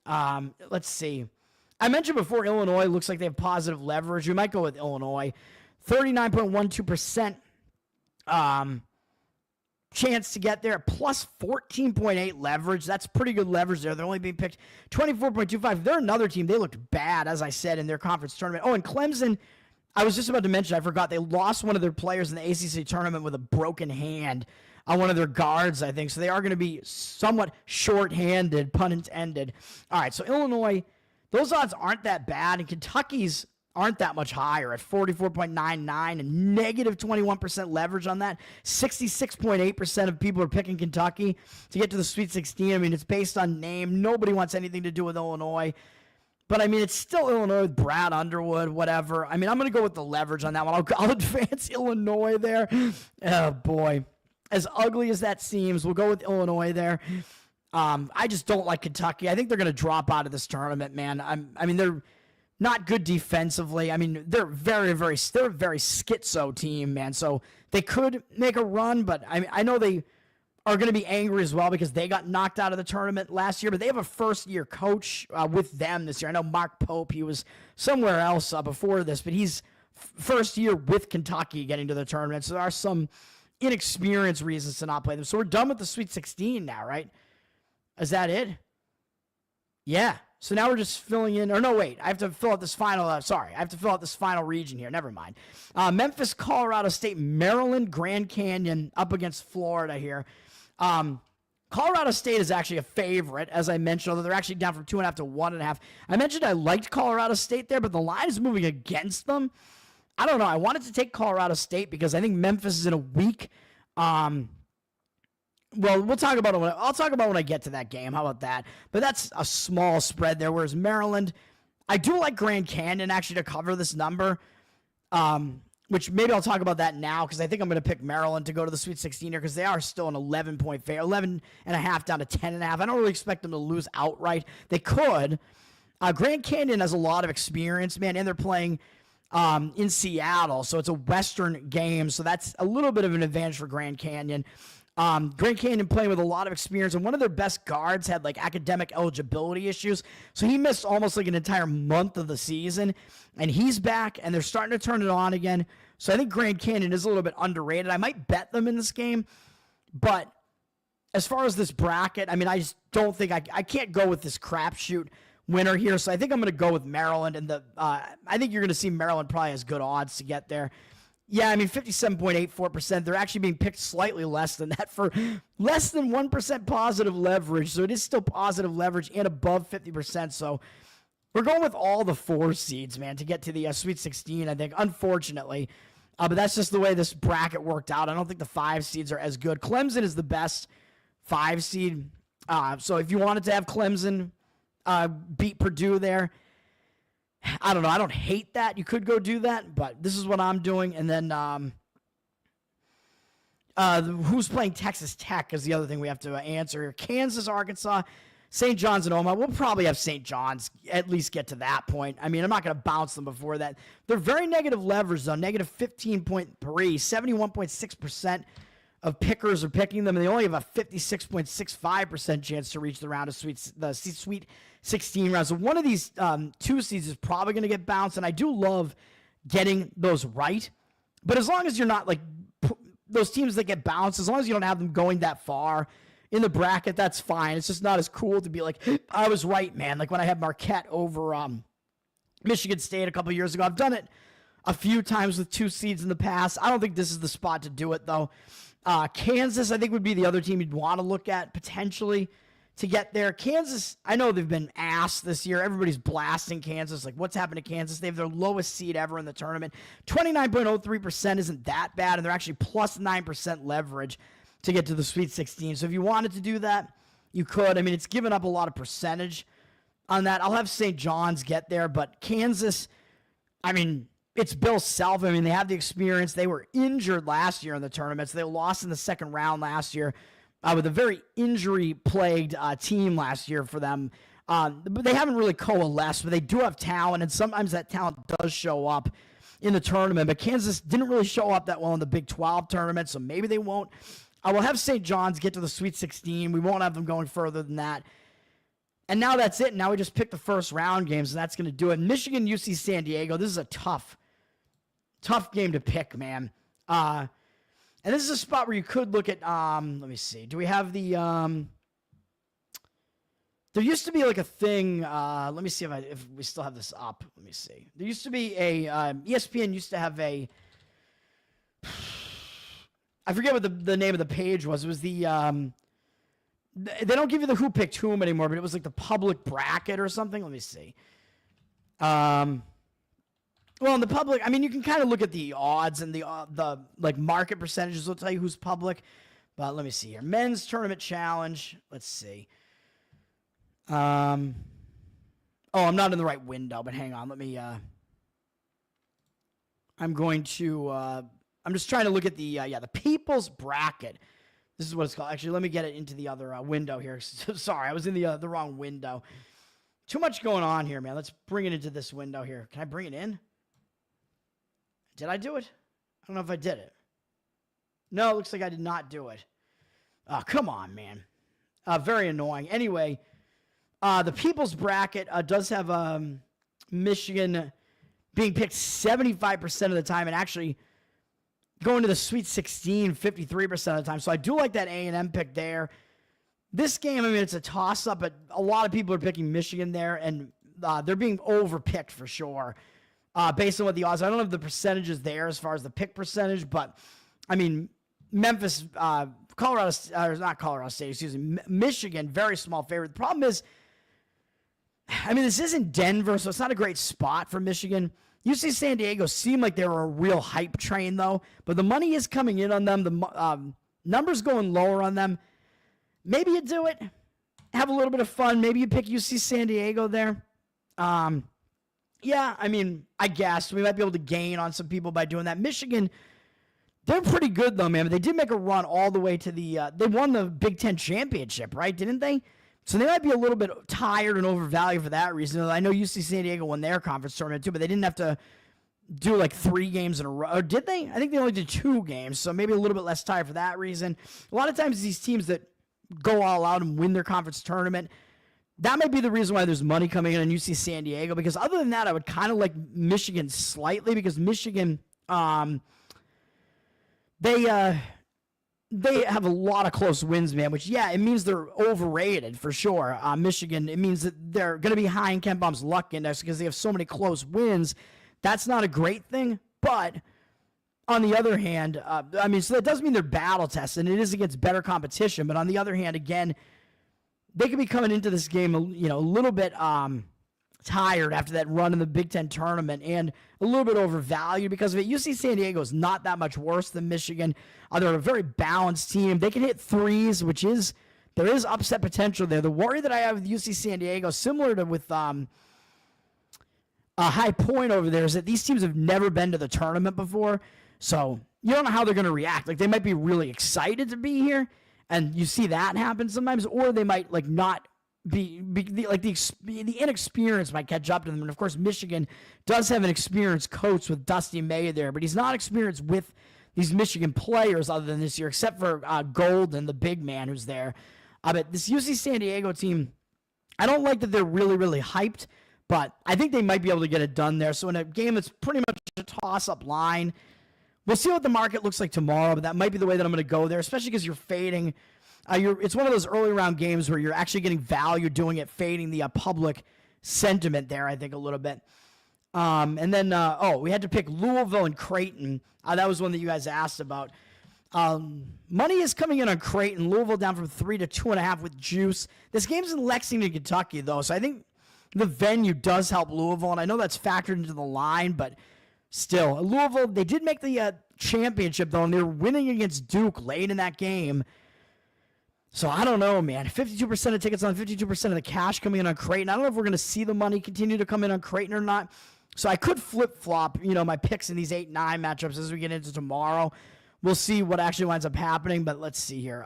Let's see. I mentioned before Illinois looks like they have positive leverage. We might go with Illinois. 39.12%. Chance to get there, plus 14.8 leverage. That's pretty good leverage there. They're only being picked 24.25. They're another team. They looked bad, as I said, in their conference tournament. Oh, and Clemson, I was just about to mention, I forgot, they lost one of their players in the ACC tournament with a broken hand on one of their guards, I think. So they are going to be somewhat short-handed, pun intended. All right, so Illinois, those odds aren't that bad, and Kentucky's aren't that much higher at 44.99 and negative 21% leverage on that. 66.8% of people are picking Kentucky to get to the Sweet 16. It's based on name. Nobody wants anything to do with Illinois. But, it's still Illinois with Brad Underwood, whatever. I'm going to go with the leverage on that one. I'll advance Illinois there. Oh, boy. As ugly as that seems, we'll go with Illinois there. I just don't like Kentucky. I think they're going to drop out of this tournament, man. They're not good defensively. They're they're a very schizo team, man. So they could make a run, but I know they are going to be angry as well because they got knocked out of the tournament last year, but they have a first-year coach with them this year. I know Mark Pope, he was somewhere else before this, but he's first year with Kentucky getting to the tournament. So there are some inexperienced reasons to not play them. So we're done with the Sweet 16 now, right? Is that it? Yeah. So now we're just filling in, or no, wait, I have to fill out this final, I have to fill out this final region here. Never mind. Memphis, Colorado State, Maryland, Grand Canyon up against Florida here. Colorado State is actually a favorite, as I mentioned, although they're actually down from 2.5 to 1.5. I mentioned I liked Colorado State there, but the line is moving against them. I don't know. I wanted to take Colorado State because I think Memphis is in a weak, well, we'll talk about it I'll talk about when I get to that game. How about that? But that's a small spread there, whereas Maryland, I do like Grand Canyon actually to cover this number, which maybe I'll talk about that now because I think I'm going to pick Maryland to go to the Sweet 16 here because they are still an 11-point favorite, 11.5 down to 10.5. I don't really expect them to lose outright. They could. Grand Canyon has a lot of experience, man, and they're playing in Seattle, so it's a Western game, so that's a little bit of an advantage for Grand Canyon. Grand Canyon playing with a lot of experience, and one of their best guards had like academic eligibility issues, so he missed almost like an entire month of the season, and he's back, and they're starting to turn it on again. So I think Grand Canyon is a little bit underrated. I might bet them in this game, but as far as this bracket, I mean, I just don't think I can't go with this crapshoot winner here, so I think I'm going to go with Maryland, and I think you're going to see Maryland probably has good odds to get there. Yeah, I mean, 57.84%. They're actually being picked slightly less than that for less than 1% positive leverage. So it is still positive leverage and above 50%. So we're going with all the 4 seeds, man, to get to the Sweet 16, I think, unfortunately. But that's just the way this bracket worked out. I don't think the 5 seeds are as good. Clemson is the best 5 seed. So if you wanted to have Clemson beat Purdue there, I don't know. I don't hate that. You could go do that, but this is what I'm doing. And then who's playing Texas Tech is the other thing we have to answer here. Kansas, Arkansas, St. John's, and Omaha. We'll probably have St. John's at least get to that point. I mean, I'm not going to bounce them before that. They're very negative leverage, though. Negative 15.3, 71.6% of pickers are picking them, and they only have a 56.65% chance to reach the round of the Sweet 16 round. So one of these 2 seeds is probably going to get bounced, and I do love getting those right. But as long as you're not like those teams that get bounced, as long as you don't have them going that far in the bracket, that's fine. It's just not as cool to be like, I was right, man. Like when I had Marquette over Michigan State a couple years ago. I've done it a few times with 2 seeds in the past. I don't think this is the spot to do it, though. Kansas, I think, would be the other team you'd want to look at potentially to get there. Kansas, I know they've been ass this year. Everybody's blasting Kansas. Like, what's happened to Kansas? They have their lowest seed ever in the tournament. 29.03% isn't that bad, and they're actually plus 9% leverage to get to the Sweet 16. So if you wanted to do that, you could. I mean, it's given up a lot of percentage on that. I'll have St. John's get there, but Kansas, I mean, it's Bill Self. I mean, they have the experience. They were injured last year in the tournament, so they lost in the second round last year with a very injury-plagued team last year for them. But they haven't really coalesced, but they do have talent, and sometimes that talent does show up in the tournament. But Kansas didn't really show up that well in the Big 12 tournament, so maybe they won't. I will have St. John's get to the Sweet 16. We won't have them going further than that. And now that's it. Now we just pick the first round games, and that's going to do it. Michigan, UC San Diego. This is a tough game to pick, man. And this is a spot where you could look at, let me see. Do we have the, there used to be like a thing, let me see if we still have this up. Let me see. There used to be a, ESPN used to have a, I forget what the name of the page was. It was the, they don't give you the who picked whom anymore, but it was like the public bracket or something. Let me see. Well, in the public, I mean, you can kind of look at the odds and the like market percentages will tell you who's public. But let me see here. Men's Tournament Challenge. Let's see. Oh, I'm not in the right window, but hang on. Let me, I'm going to, I'm just trying to look at the, the People's Bracket. This is what it's called. Actually, let me get it into the other window here. Sorry, I was in the wrong window. Too much going on here, man. Let's bring it into this window here. Can I bring it in? Did I do it? I don't know if I did it. No, it looks like I did not do it. Oh, come on, man. Very annoying. Anyway, the People's Bracket does have Michigan being picked 75% of the time and actually going to the Sweet 16 53% of the time. So I do like that A&M pick there. This game, I mean, it's a toss-up, but a lot of people are picking Michigan there, and they're being overpicked for sure based on what the odds are. I don't have the percentages there as far as the pick percentage, but, I mean, Memphis, Michigan, very small favorite. The problem is, I mean, this isn't Denver, so it's not a great spot for Michigan. UC San Diego seemed like they were a real hype train, though, but the money is coming in on them. The numbers going lower on them. Maybe you do it, have a little bit of fun. Maybe you pick UC San Diego there. Yeah, I mean, I guess we might be able to gain on some people by doing that. Michigan, they're pretty good, though, man. But they did make a run all the way to they won the Big Ten championship, right? Didn't they? So they might be a little bit tired and overvalued for that reason. I know UC San Diego won their conference tournament, too, but they didn't have to do like 3 games in a row. Or did they? I think they only did 2 games, so maybe a little bit less tired for that reason. A lot of times these teams that go all out and win their conference tournament, that might be the reason why there's money coming in on UC San Diego, because other than that, I would kind of like Michigan slightly, because Michigan, they have a lot of close wins, man, which, yeah, it means they're overrated for sure. Michigan, it means that they're going to be high in Ken Baum's luck index because they have so many close wins. That's not a great thing, but on the other hand, I mean, so that does mean they're battle tested, and it is against better competition, but on the other hand, again, they could be coming into this game, you know, a little bit tired after that run in the Big Ten tournament and a little bit overvalued because of it. UC San Diego is not that much worse than Michigan. They're a very balanced team. They can hit threes, which is, there is upset potential there. The worry that I have with UC San Diego, similar to with a High Point over there, is that these teams have never been to the tournament before. So you don't know how they're going to react. Like, they might be really excited to be here, and you see that happen sometimes, or they might like not be like the inexperience might catch up to them. And of course, Michigan does have an experienced coach with Dusty May there, but he's not experienced with these Michigan players other than this year, except for Golden, the big man who's there. But this UC San Diego team, I don't like that they're really, really hyped, but I think they might be able to get it done there. So in a game that's pretty much a toss-up line, we'll see what the market looks like tomorrow, but that might be the way that I'm going to go there, especially because you're fading. It's one of those early round games where you're actually getting value doing it, fading the public sentiment there, I think, a little bit. And then, we had to pick Louisville and Creighton. That was one that you guys asked about. Money is coming in on Creighton. Louisville down from 3 to 2.5 with juice. This game's in Lexington, Kentucky, though, so I think the venue does help Louisville, and I know that's factored into the line, but still, Louisville, they did make the championship, though, and they were winning against Duke late in that game. So I don't know, man. 52% of tickets on 52% of the cash coming in on Creighton. I don't know if we're going to see the money continue to come in on Creighton or not. So I could flip-flop, my picks in these 8-9 matchups as we get into tomorrow. We'll see what actually winds up happening, but let's see here.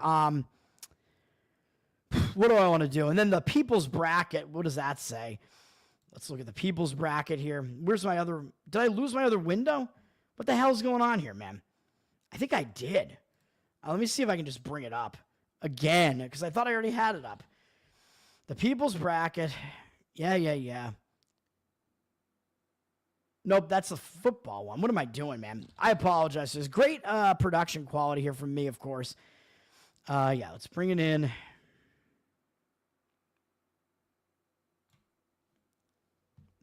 What do I want to do? And then the People's Bracket, what does that say? Let's look at the People's Bracket here. Where's my other... Did I lose my other window? What the hell's going on here, man? I think I did. Let me see if I can just bring it up again, because I thought I already had it up. The People's Bracket. Yeah. Nope, that's the football one. What am I doing, man? I apologize. There's great production quality here from me, of course. Let's bring it in.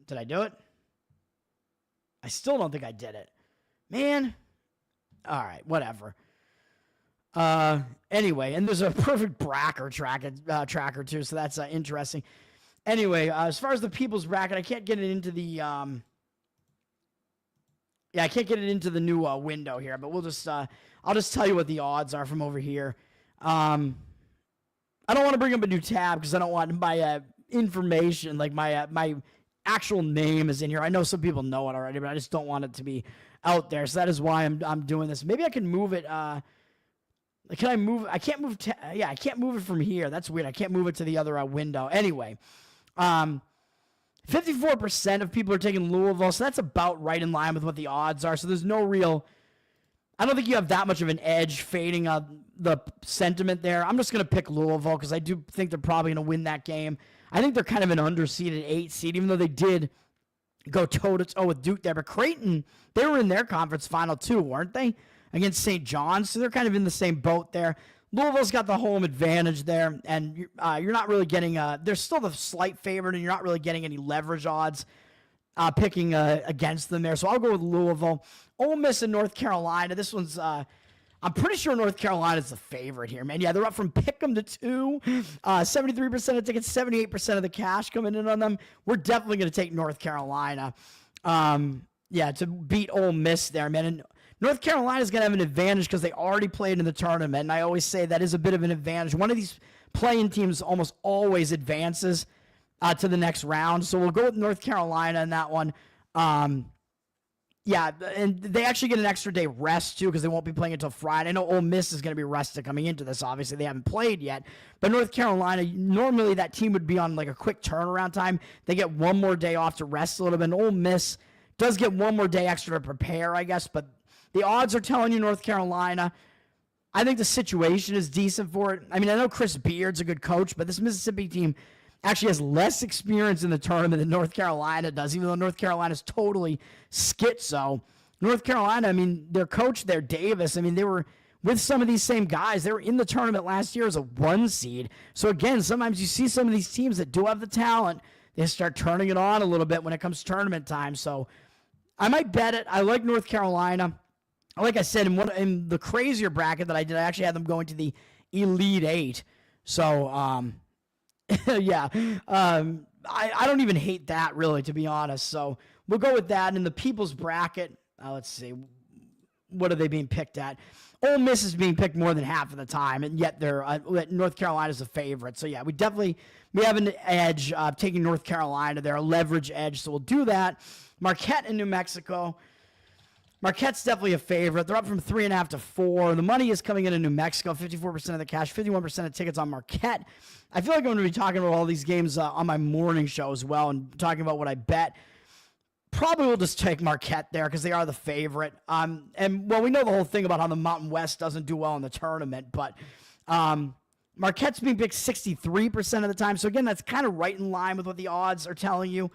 Did I do it? I still don't think I did it. Man. All right, whatever. Anyway, and there's a perfect bracket tracker too, so that's interesting. Anyway, as far as the People's Bracket, I can't get it into the I can't get it into the new window here, but we'll just I'll just tell you what the odds are from over here. I don't want to bring up a new tab because I don't want my information, like my actual name is in here. I know some people know it already, but I just don't want it to be out there. So that is why I'm doing this. Maybe I can move it. Can I move? I can't move. I can't move it from here. That's weird. I can't move it to the other window. Anyway, 54% of people are taking Louisville, so that's about right in line with what the odds are. So there's no real... I don't think you have that much of an edge fading the sentiment there. I'm just going to pick Louisville because I do think they're probably going to win that game. I think they're kind of an underseeded 8 seed, even though they did go toe-to-toe with Duke there. But Creighton, they were in their conference final too, weren't they? Against St. John's, so they're kind of in the same boat there. Louisville's got the home advantage there, and you're not really getting they're still the slight favorite, and you're not really getting any leverage odds picking against them there. So I'll go with Louisville. Ole Miss and North Carolina. This one's I'm pretty sure North Carolina's the favorite here, man. Yeah, they're up from pick'em to 2. 73% of tickets, 78% of the cash coming in on them. We're definitely going to take North Carolina. To beat Ole Miss there, man. And North Carolina's going to have an advantage because they already played in the tournament, and I always say that is a bit of an advantage. One of these playing teams almost always advances to the next round, so we'll go with North Carolina in that one. And they actually get an extra day rest, too, because they won't be playing until Friday. I know Ole Miss is going to be rested coming into this. Obviously, they haven't played yet. But North Carolina, normally that team would be on like a quick turnaround time. They get one more day off to rest a little bit. And Ole Miss does get one more day extra to prepare, I guess. But the odds are telling you North Carolina. I think the situation is decent for it. I mean, I know Chris Beard's a good coach, but this Mississippi team actually has less experience in the tournament than North Carolina does, even though North Carolina's totally schizo. North Carolina, I mean, their coach there, Davis, I mean, they were with some of these same guys. They were in the tournament last year as a 1 seed. So, again, sometimes you see some of these teams that do have the talent, they start turning it on a little bit when it comes to tournament time. So, I might bet it. I like North Carolina. Like I said, in the crazier bracket that I did, I actually had them going to the Elite Eight. So, I don't even hate that, really, to be honest. So, we'll go with that. In the People's Bracket, let's see. What are they being picked at? Ole Miss is being picked more than half of the time, and yet they're North Carolina's a favorite. So, yeah, we have an edge taking North Carolina. They're a leverage edge, so we'll do that. Marquette in New Mexico. Marquette's definitely a favorite. They're up from 3.5 to 4. The money is coming in New Mexico. 54% of the cash, 51% of tickets on Marquette. I feel like I'm going to be talking about all these games on my morning show as well and talking about what I bet. Probably will just take Marquette there because they are the favorite. We know the whole thing about how the Mountain West doesn't do well in the tournament, but Marquette's being picked 63% of the time. So, again, that's kind of right in line with what the odds are telling you.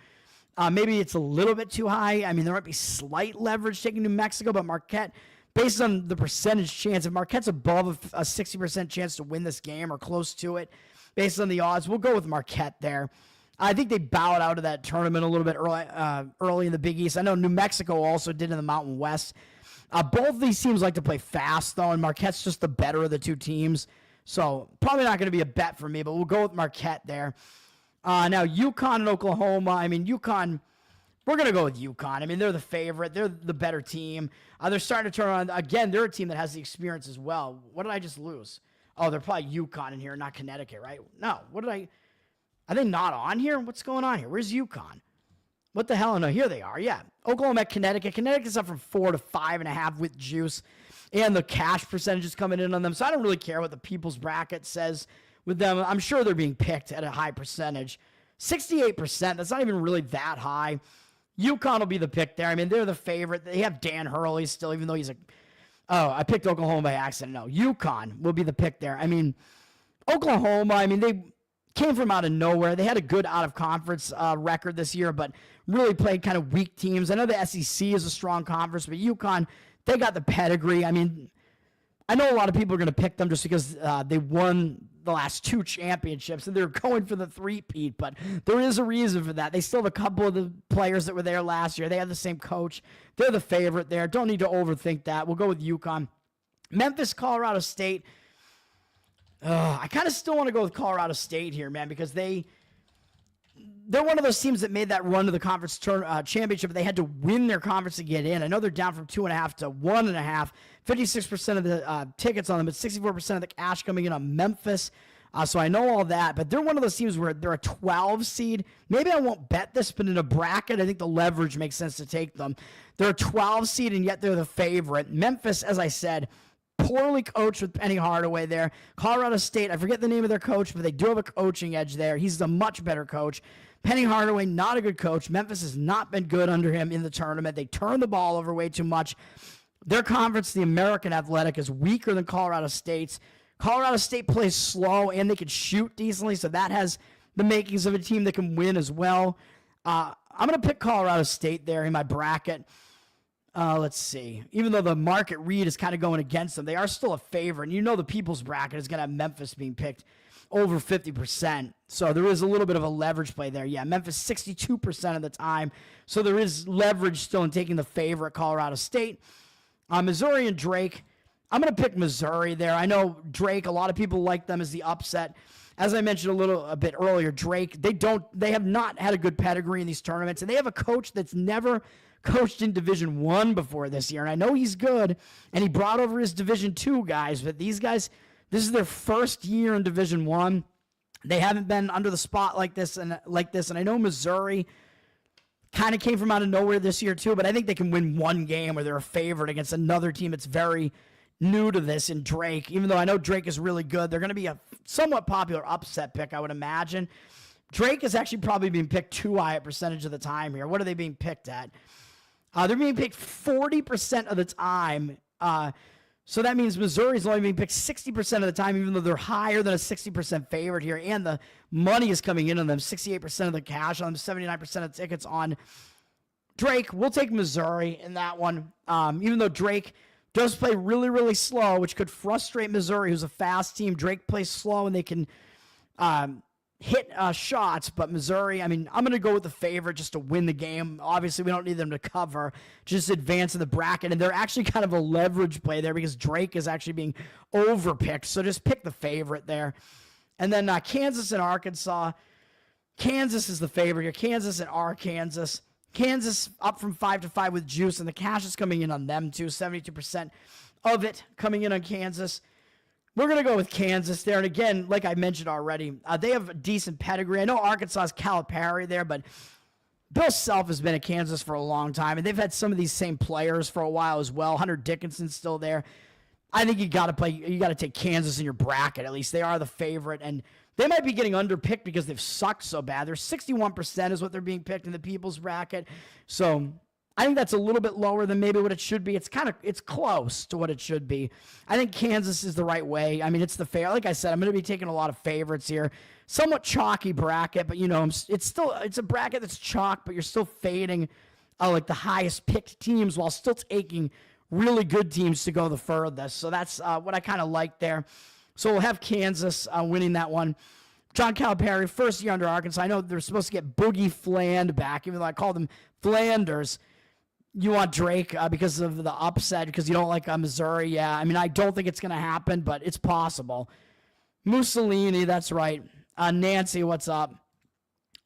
Maybe it's a little bit too high. I mean, there might be slight leverage taking New Mexico, but Marquette, based on the percentage chance, if Marquette's above a 60% chance to win this game or close to it, based on the odds, we'll go with Marquette there. I think they bowed out of that tournament a little bit early in the Big East. I know New Mexico also did in the Mountain West. Both of these teams like to play fast, though, and Marquette's just the better of the two teams. So probably not going to be a bet for me, but we'll go with Marquette there. Now, UConn and Oklahoma. I mean, UConn, we're going to go with UConn. I mean, they're the favorite. They're the better team. They're starting to turn on. Again, they're a team that has the experience as well. What did I just lose? Oh, they're probably UConn in here, not Connecticut, right? No. Are they not on here? What's going on here? Where's UConn? What the hell? No, here they are. Yeah. Oklahoma at Connecticut. Connecticut's up from 4 to 5.5 with juice. And the cash percentage is coming in on them. So I don't really care what the People's Bracket says with them. I'm sure they're being picked at a high percentage. 68%. That's not even really that high. UConn will be the pick there. I mean, they're the favorite. They have Dan Hurley still, even though he's I picked Oklahoma by accident. No, UConn will be the pick there. I mean, Oklahoma, I mean, they came from out of nowhere. They had a good out-of-conference record this year, but really played kind of weak teams. I know the SEC is a strong conference, but UConn, they got the pedigree. I mean, I know a lot of people are going to pick them just because they won the last 2 championships, and they're going for the three-peat, but there is a reason for that. They still have a couple of the players that were there last year. They have the same coach. They're the favorite there. Don't need to overthink that. We'll go with UConn. Memphis, Colorado State. I kind of still want to go with Colorado State here, man, because they're one of those teams that made that run to the conference championship. They had to win their conference to get in. I know they're down from 2.5 to 1.5. 56% of the tickets on them, but 64% of the cash coming in on Memphis. So I know all that, but they're one of those teams where they're a 12 seed. Maybe I won't bet this, but in a bracket, I think the leverage makes sense to take them. They're a 12 seed, and yet they're the favorite. Memphis, as I said, poorly coached with Penny Hardaway there. Colorado State, I forget the name of their coach, but they do have a coaching edge there. He's a much better coach. Penny Hardaway, not a good coach. Memphis has not been good under him in the tournament. They turn the ball over way too much. Their conference, the American Athletic, is weaker than Colorado State's. Colorado State plays slow, and they can shoot decently, so that has the makings of a team that can win as well. I'm going to pick Colorado State there in my bracket. Let's see. Even though the market read is kind of going against them, they are still a favorite. And you know the people's bracket is going to have Memphis being picked over 50%. So there is a little bit of a leverage play there. Yeah, Memphis 62% of the time. So there is leverage still in taking the favorite, Colorado State. Missouri and Drake. I'm going to pick Missouri there. I know Drake, a lot of people like them as the upset. As I mentioned a bit earlier, Drake, they have not had a good pedigree in these tournaments, and they have a coach that's never coached in Division I before this year. And I know he's good, and he brought over his Division II guys, but these guys, this is their first year in Division I. They haven't been under the spot like this, and I know Missouri kind of came from out of nowhere this year too, but I think they can win one game where they're a favorite against another team that's very new to this in Drake. Even though I know Drake is really good, they're going to be a somewhat popular upset pick, I would imagine. Drake is actually probably being picked too high a percentage of the time here. What are they being picked at? They're being picked 40% of the time. So that means Missouri's only being picked 60% of the time, even though they're higher than a 60% favorite here. And the money is coming in on them, 68% of the cash on them, 79% of the tickets on Drake. We'll take Missouri in that one. Even though Drake does play really, really slow, which could frustrate Missouri, who's a fast team. Drake plays slow, and they can hit shots. But Missouri, I mean, I'm going to go with the favorite just to win the game. Obviously, we don't need them to cover, just advance in the bracket. And they're actually kind of a leverage play there because Drake is actually being overpicked. So just pick the favorite there. And then Kansas and Arkansas. Kansas is the favorite here. Kansas and Arkansas. Kansas up from 5-5 with juice, and the cash is coming in on them too. 72% of it coming in on Kansas. We're going to go with Kansas there. And again, like I mentioned already, they have a decent pedigree. I know Arkansas has Calipari there, but Bill Self has been at Kansas for a long time, and they've had some of these same players for a while as well. Hunter Dickinson's still there. I think you got to take Kansas in your bracket. At least they are the favorite, and they might be getting underpicked because they've sucked so bad. They're 61% is what they're being picked in the people's bracket. So I think that's a little bit lower than maybe what it should be. It's close to what it should be. I think Kansas is the right way. I mean, it's the fair. Like I said, I'm going to be taking a lot of favorites here. Somewhat chalky bracket, but it's a bracket that's chalk, but you're still fading like the highest picked teams while still taking really good teams to go the furthest. So that's what I kind of like there. So we'll have Kansas winning that one. John Calipari, first year under Arkansas. I know they're supposed to get Boogie Fland back, even though I call them Flanders. You want Drake because of the upset, because you don't like Missouri. Yeah, I mean, I don't think it's going to happen, but it's possible. Mussolini, that's right. Nancy, what's up?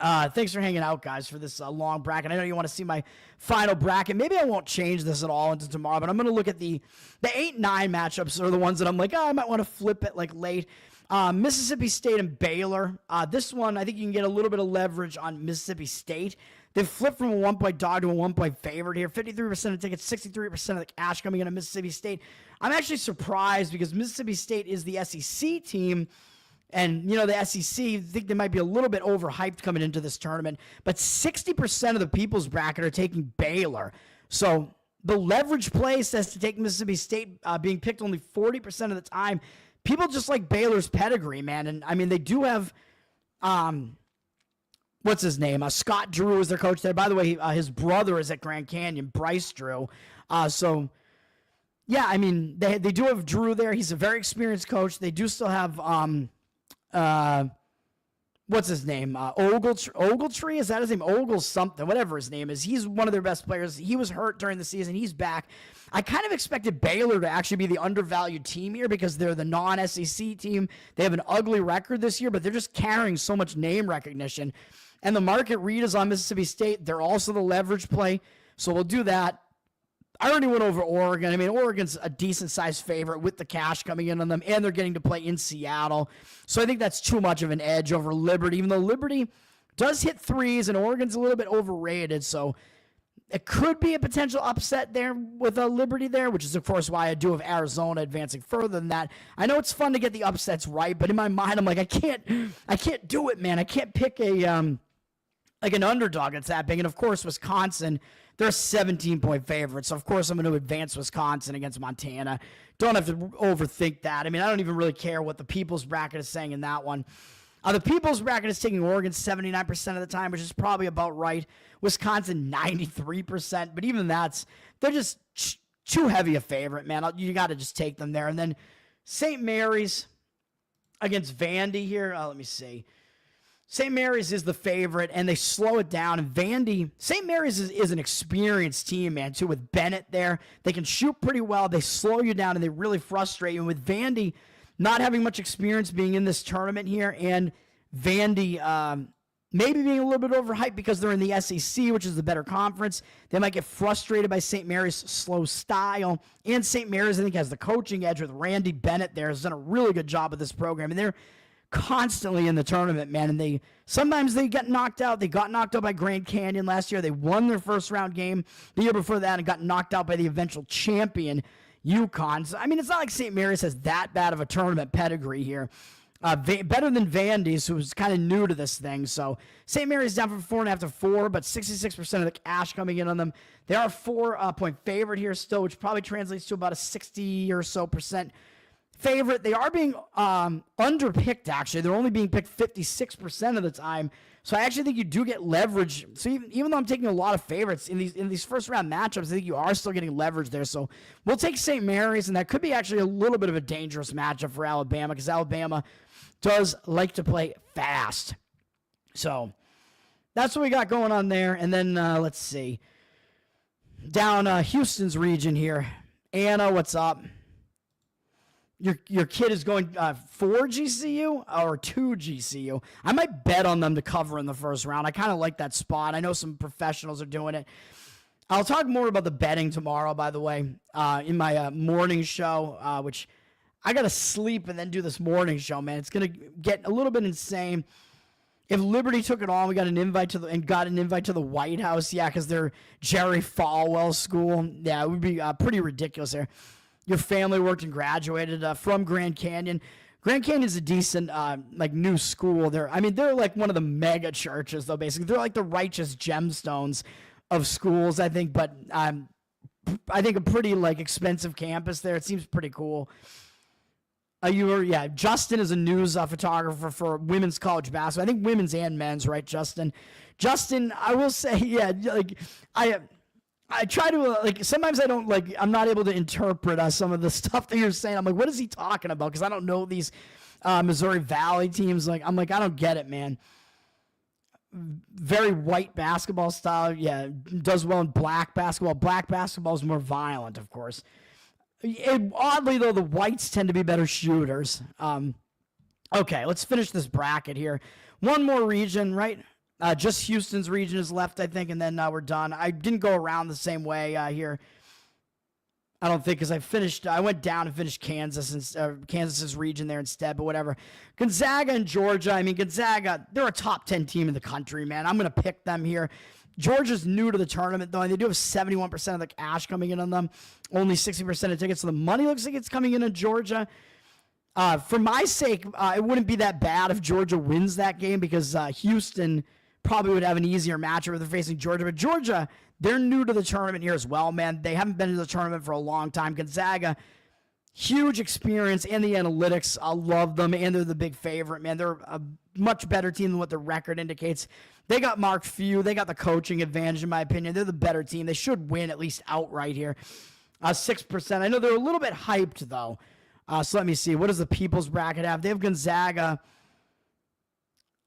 Thanks for hanging out, guys, for this long bracket. I know you want to see my final bracket. Maybe I won't change this at all until tomorrow, but I'm going to look at the 8-9 matchups are the ones that I'm like, I might want to flip it like late. Mississippi State and Baylor. This one, I think you can get a little bit of leverage on Mississippi State. They've flipped from a 1-point dog to a 1-point favorite here. 53% of tickets, 63% of the cash coming into Mississippi State. I'm actually surprised because Mississippi State is the SEC team. And, the SEC, I think they might be a little bit overhyped coming into this tournament. But 60% of the people's bracket are taking Baylor. So the leverage play says to take Mississippi State being picked only 40% of the time. People just like Baylor's pedigree, man. And, I mean, they do have, what's his name? Scott Drew is their coach there. By the way, his brother is at Grand Canyon, Bryce Drew. So, yeah, I mean, they do have Drew there. He's a very experienced coach. They do still have what's his name? Ogletree? Is that his name? Ogle something, whatever his name is. He's one of their best players. He was hurt during the season. He's back. I kind of expected Baylor to actually be the undervalued team here because they're the non-SEC team. They have an ugly record this year, but they're just carrying so much name recognition. And the market read is on Mississippi State. They're also the leverage play. So we'll do that. I already went over Oregon. I mean, Oregon's a decent-sized favorite with the cash coming in on them, and they're getting to play in Seattle. So I think that's too much of an edge over Liberty, even though Liberty does hit threes, and Oregon's a little bit overrated. So it could be a potential upset there with Liberty there, which is, of course, why I do have Arizona advancing further than that. I know it's fun to get the upsets right, but in my mind, I'm like, I can't do it, man. I can't pick an underdog that's that big. And, of course, Wisconsin, they're a 17-point favorite, so of course I'm going to advance Wisconsin against Montana. Don't have to overthink that. I mean, I don't even really care what the people's bracket is saying in that one. The People's Bracket is taking Oregon 79% of the time, which is probably about right. Wisconsin 93%, but even they're just too heavy a favorite, man. You got to just take them there. And then St. Mary's against Vandy here. Let me see. St. Mary's is the favorite, and they slow it down. And St. Mary's is an experienced team, man, too, with Bennett there. They can shoot pretty well. They slow you down, and they really frustrate you. And with Vandy not having much experience being in this tournament here, and Vandy maybe being a little bit overhyped because they're in the SEC, which is the better conference, they might get frustrated by St. Mary's slow style. And St. Mary's, I think, has the coaching edge with Randy Bennett there. Has done a really good job with this program. And they're constantly in the tournament, man. And sometimes they get knocked out. They got knocked out by Grand Canyon last year. They won their first round game the year before that and got knocked out by the eventual champion, UConn. So, I mean, it's not like St. Mary's has that bad of a tournament pedigree here. Better than Vandy's, who's kind of new to this thing. So St. Mary's down from 4.5 to 4, but 66% of the cash coming in on them. They are a 4-point favorite here still, which probably translates to about a 60 or so percent favorite. They are being underpicked, actually. They're only being picked 56% of the time. So I actually think you do get leverage. So even though I'm taking a lot of favorites in these first round matchups, I think you are still getting leverage there. So we'll take St. Mary's, and that could be actually a little bit of a dangerous matchup for Alabama, because Alabama does like to play fast. So that's what we got going on there. And then let's see. Down Houston's region here. Anna, what's up? Your kid is going for GCU or to GCU. I might bet on them to cover in the first round. I kind of like that spot. I know some professionals are doing it. I'll talk more about the betting tomorrow, by the way, in my morning show, which I got to sleep and then do this morning show, man. It's going to get a little bit insane. If Liberty took it on, we got an invite to the White House. Yeah, because they're Jerry Falwell school. Yeah, it would be pretty ridiculous there. Your family worked and graduated from Grand Canyon. Grand Canyon is a decent, new school. They're like one of the mega churches, though, basically. They're like the righteous gemstones of schools, I think. But I think a pretty, expensive campus there. It seems pretty cool. Justin is a news photographer for women's college basketball. I think women's and men's, right, Justin? Justin, I will say, I try to, sometimes I don't, I'm not able to interpret some of the stuff that you're saying. I'm like, what is he talking about? Because I don't know these Missouri Valley teams. I don't get it, man. Very white basketball style. Yeah, does well in black basketball. Black basketball is more violent, of course. Oddly, though, the whites tend to be better shooters. Okay, let's finish this bracket here. One more region, right? Just Houston's region is left, I think, and then we're done. I didn't go around the same way here. I don't think, because I went down and finished Kansas's region there instead, but whatever. Gonzaga and Georgia. Gonzaga, they're a top 10 team in the country, man. I'm going to pick them here. Georgia's new to the tournament, though, and they do have 71% of the cash coming in on them. Only 60% of tickets, so the money looks like it's coming in Georgia. For my sake, it wouldn't be that bad if Georgia wins that game, because Houston probably would have an easier matchup if they're facing Georgia. But Georgia, they're new to the tournament here as well, man. They haven't been in the tournament for a long time. Gonzaga, huge experience, and the analytics. I love them, and they're the big favorite, man. They're a much better team than what the record indicates. They got Mark Few. They got the coaching advantage, in my opinion. They're the better team. They should win at least outright here. 6%. I know they're a little bit hyped, though. So let me see. What does the People's Bracket have? They have Gonzaga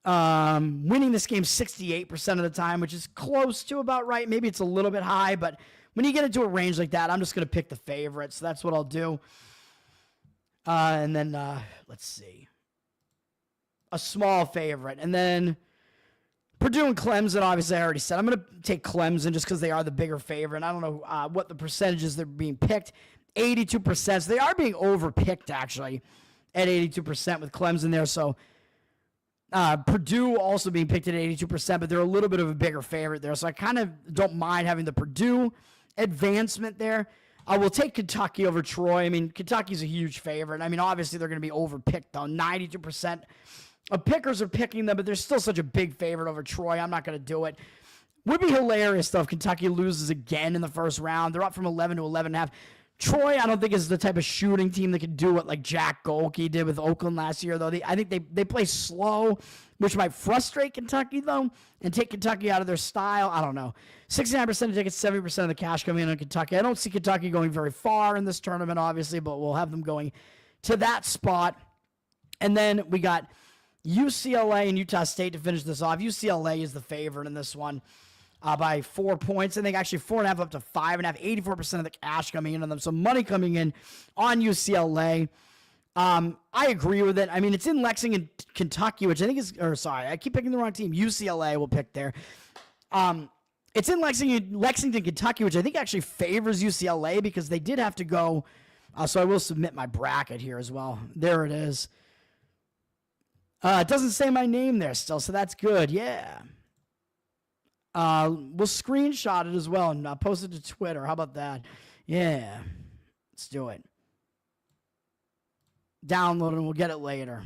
winning this game 68% of the time, which is close to about right. Maybe it's a little bit high, but when you get into a range like that, I'm just going to pick the favorite. So that's what I'll do. And then, let's see. A small favorite. And then Purdue and Clemson, obviously I already said. I'm going to take Clemson just because they are the bigger favorite. I don't know what the percentages they're being picked. 82%. So they are being overpicked, actually, at 82% with Clemson there. So Purdue also being picked at 82%, but they're a little bit of a bigger favorite there. So I kind of don't mind having the Purdue advancement there. I will take Kentucky over Troy. Kentucky's a huge favorite. Obviously they're going to be overpicked, though. 92% of pickers are picking them, but they're still such a big favorite over Troy. I'm not going to do it. Would be hilarious, though, if Kentucky loses again in the first round. They're up from 11 to 11.5. Troy, I don't think is the type of shooting team that could do what like Jack Golke did with Oakland last year, though. I think they play slow, which might frustrate Kentucky, though, and take Kentucky out of their style. I don't know. 69% of tickets, 70% of the cash coming in on Kentucky. I don't see Kentucky going very far in this tournament, obviously, but we'll have them going to that spot. And then we got UCLA and Utah State to finish this off. UCLA is the favorite in this one. By 4 points. I think actually 4.5 up to 5.5. 84% of the cash coming in on them. So money coming in on UCLA. I agree with it. I mean, it's in Lexington, Kentucky, which I think is, or sorry, I keep picking the wrong team. UCLA will pick there. It's in Lexington, Kentucky, which I think actually favors UCLA because they did have to go. So I will submit my bracket here as well. There it is. It doesn't say my name there still, so that's good. Yeah. We'll screenshot it as well and post it to Twitter. How about that? Yeah. Let's do it. Download it and we'll get it later.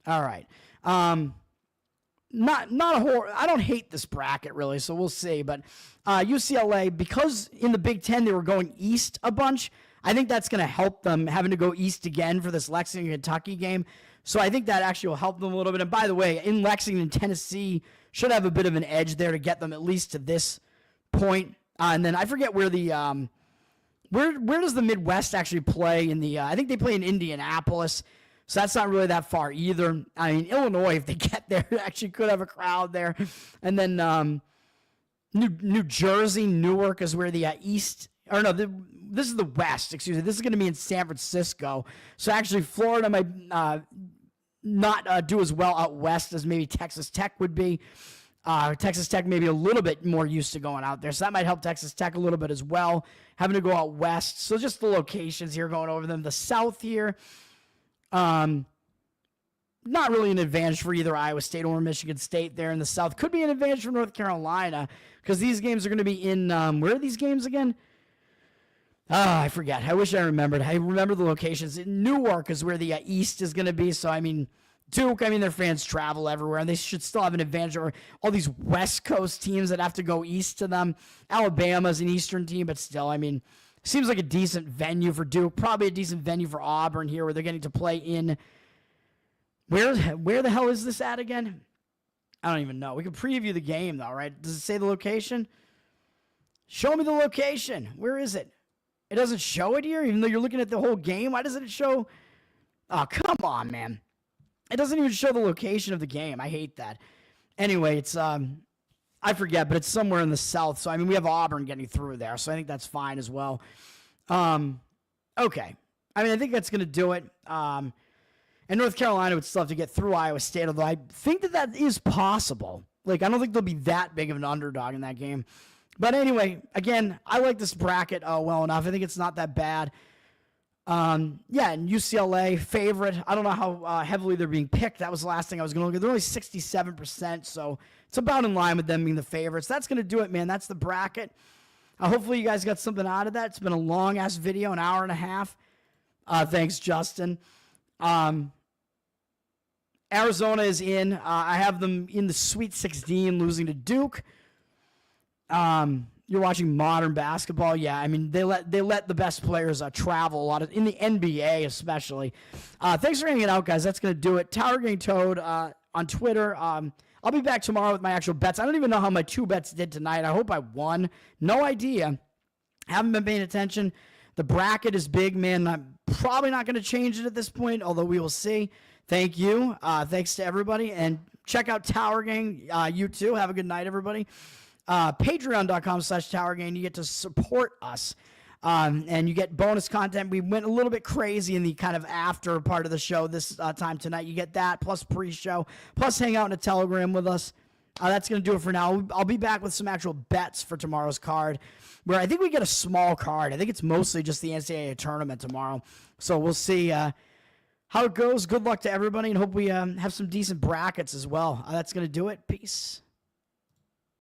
All right. Not a horror. I don't hate this bracket really, so we'll see. But UCLA, because in the Big Ten they were going east a bunch, I think that's going to help them having to go east again for this Lexington, Kentucky game. So I think that actually will help them a little bit. And by the way, in Lexington, Tennessee should have a bit of an edge there to get them at least to this point. And then I forget where the where does the Midwest actually play in the I think they play in Indianapolis. So that's not really that far either. I mean, Illinois, if they get there, actually could have a crowd there. And then New Jersey, Newark is where the east, or no, this is the west, excuse me. This is going to be in San Francisco. So actually Florida might not do as well out west as maybe Texas Tech would be. Texas Tech maybe a little bit more used to going out there. So that might help Texas Tech a little bit as well, having to go out west. So just the locations here going over them. The South here, not really an advantage for either Iowa State or Michigan State there in the South. Could be an advantage for North Carolina because these games are going to be in, where are these games again? I forget. I wish I remembered. I remember the locations. Newark is where the East is going to be. So, I mean, Duke, I mean, their fans travel everywhere, and they should still have an advantage over all these West Coast teams that have to go east to them. Alabama's an Eastern team, but still, I mean, seems like a decent venue for Duke. Probably a decent venue for Auburn here where they're getting to play in. Where the hell is this at again? I don't even know. We can preview the game, though, right? Does it say the location? Show me the location. Where is it? It doesn't show it here, even though you're looking at the whole game. Why doesn't it show? Oh, come on, man. It doesn't even show the location of the game. I hate that. Anyway, it's, I forget, but it's somewhere in the South. So, I mean, we have Auburn getting through there. So, I think that's fine as well. Okay. I mean, I think that's going to do it. And North Carolina would still have to get through Iowa State, although I think that is possible. Like, I don't think they'll be that big of an underdog in that game. But anyway, again, I like this bracket well enough. I think it's not that bad. Yeah, and UCLA, favorite. I don't know how heavily they're being picked. That was the last thing I was going to look at. They're only 67%, so it's about in line with them being the favorites. That's going to do it, man. That's the bracket. Hopefully you guys got something out of that. It's been a long-ass video, an hour and a half. Thanks, Justin. Arizona is in. I have them in the Sweet 16, losing to Duke. You're watching modern basketball. Yeah, I mean, they let the best players travel a lot, in the NBA especially. Thanks for hanging out, guys. That's going to do it. Tower Gang Toad on Twitter. I'll be back tomorrow with my actual bets. I don't even know how my 2 bets did tonight. I hope I won. No idea. Haven't been paying attention. The bracket is big, man. I'm probably not going to change it at this point, although we will see. Thank you. Thanks to everybody. And check out Tower Gang. You too. Have a good night, everybody. Patreon.com/TowerGain. You get to support us. And you get bonus content. We went a little bit crazy in the kind of after part of the show this time tonight. You get that, plus pre-show, plus hang out in a Telegram with us. That's going to do it for now. I'll be back with some actual bets for tomorrow's card, where I think we get a small card. I think it's mostly just the NCAA tournament tomorrow. So we'll see how it goes. Good luck to everybody, and hope we have some decent brackets as well. That's going to do it. Peace.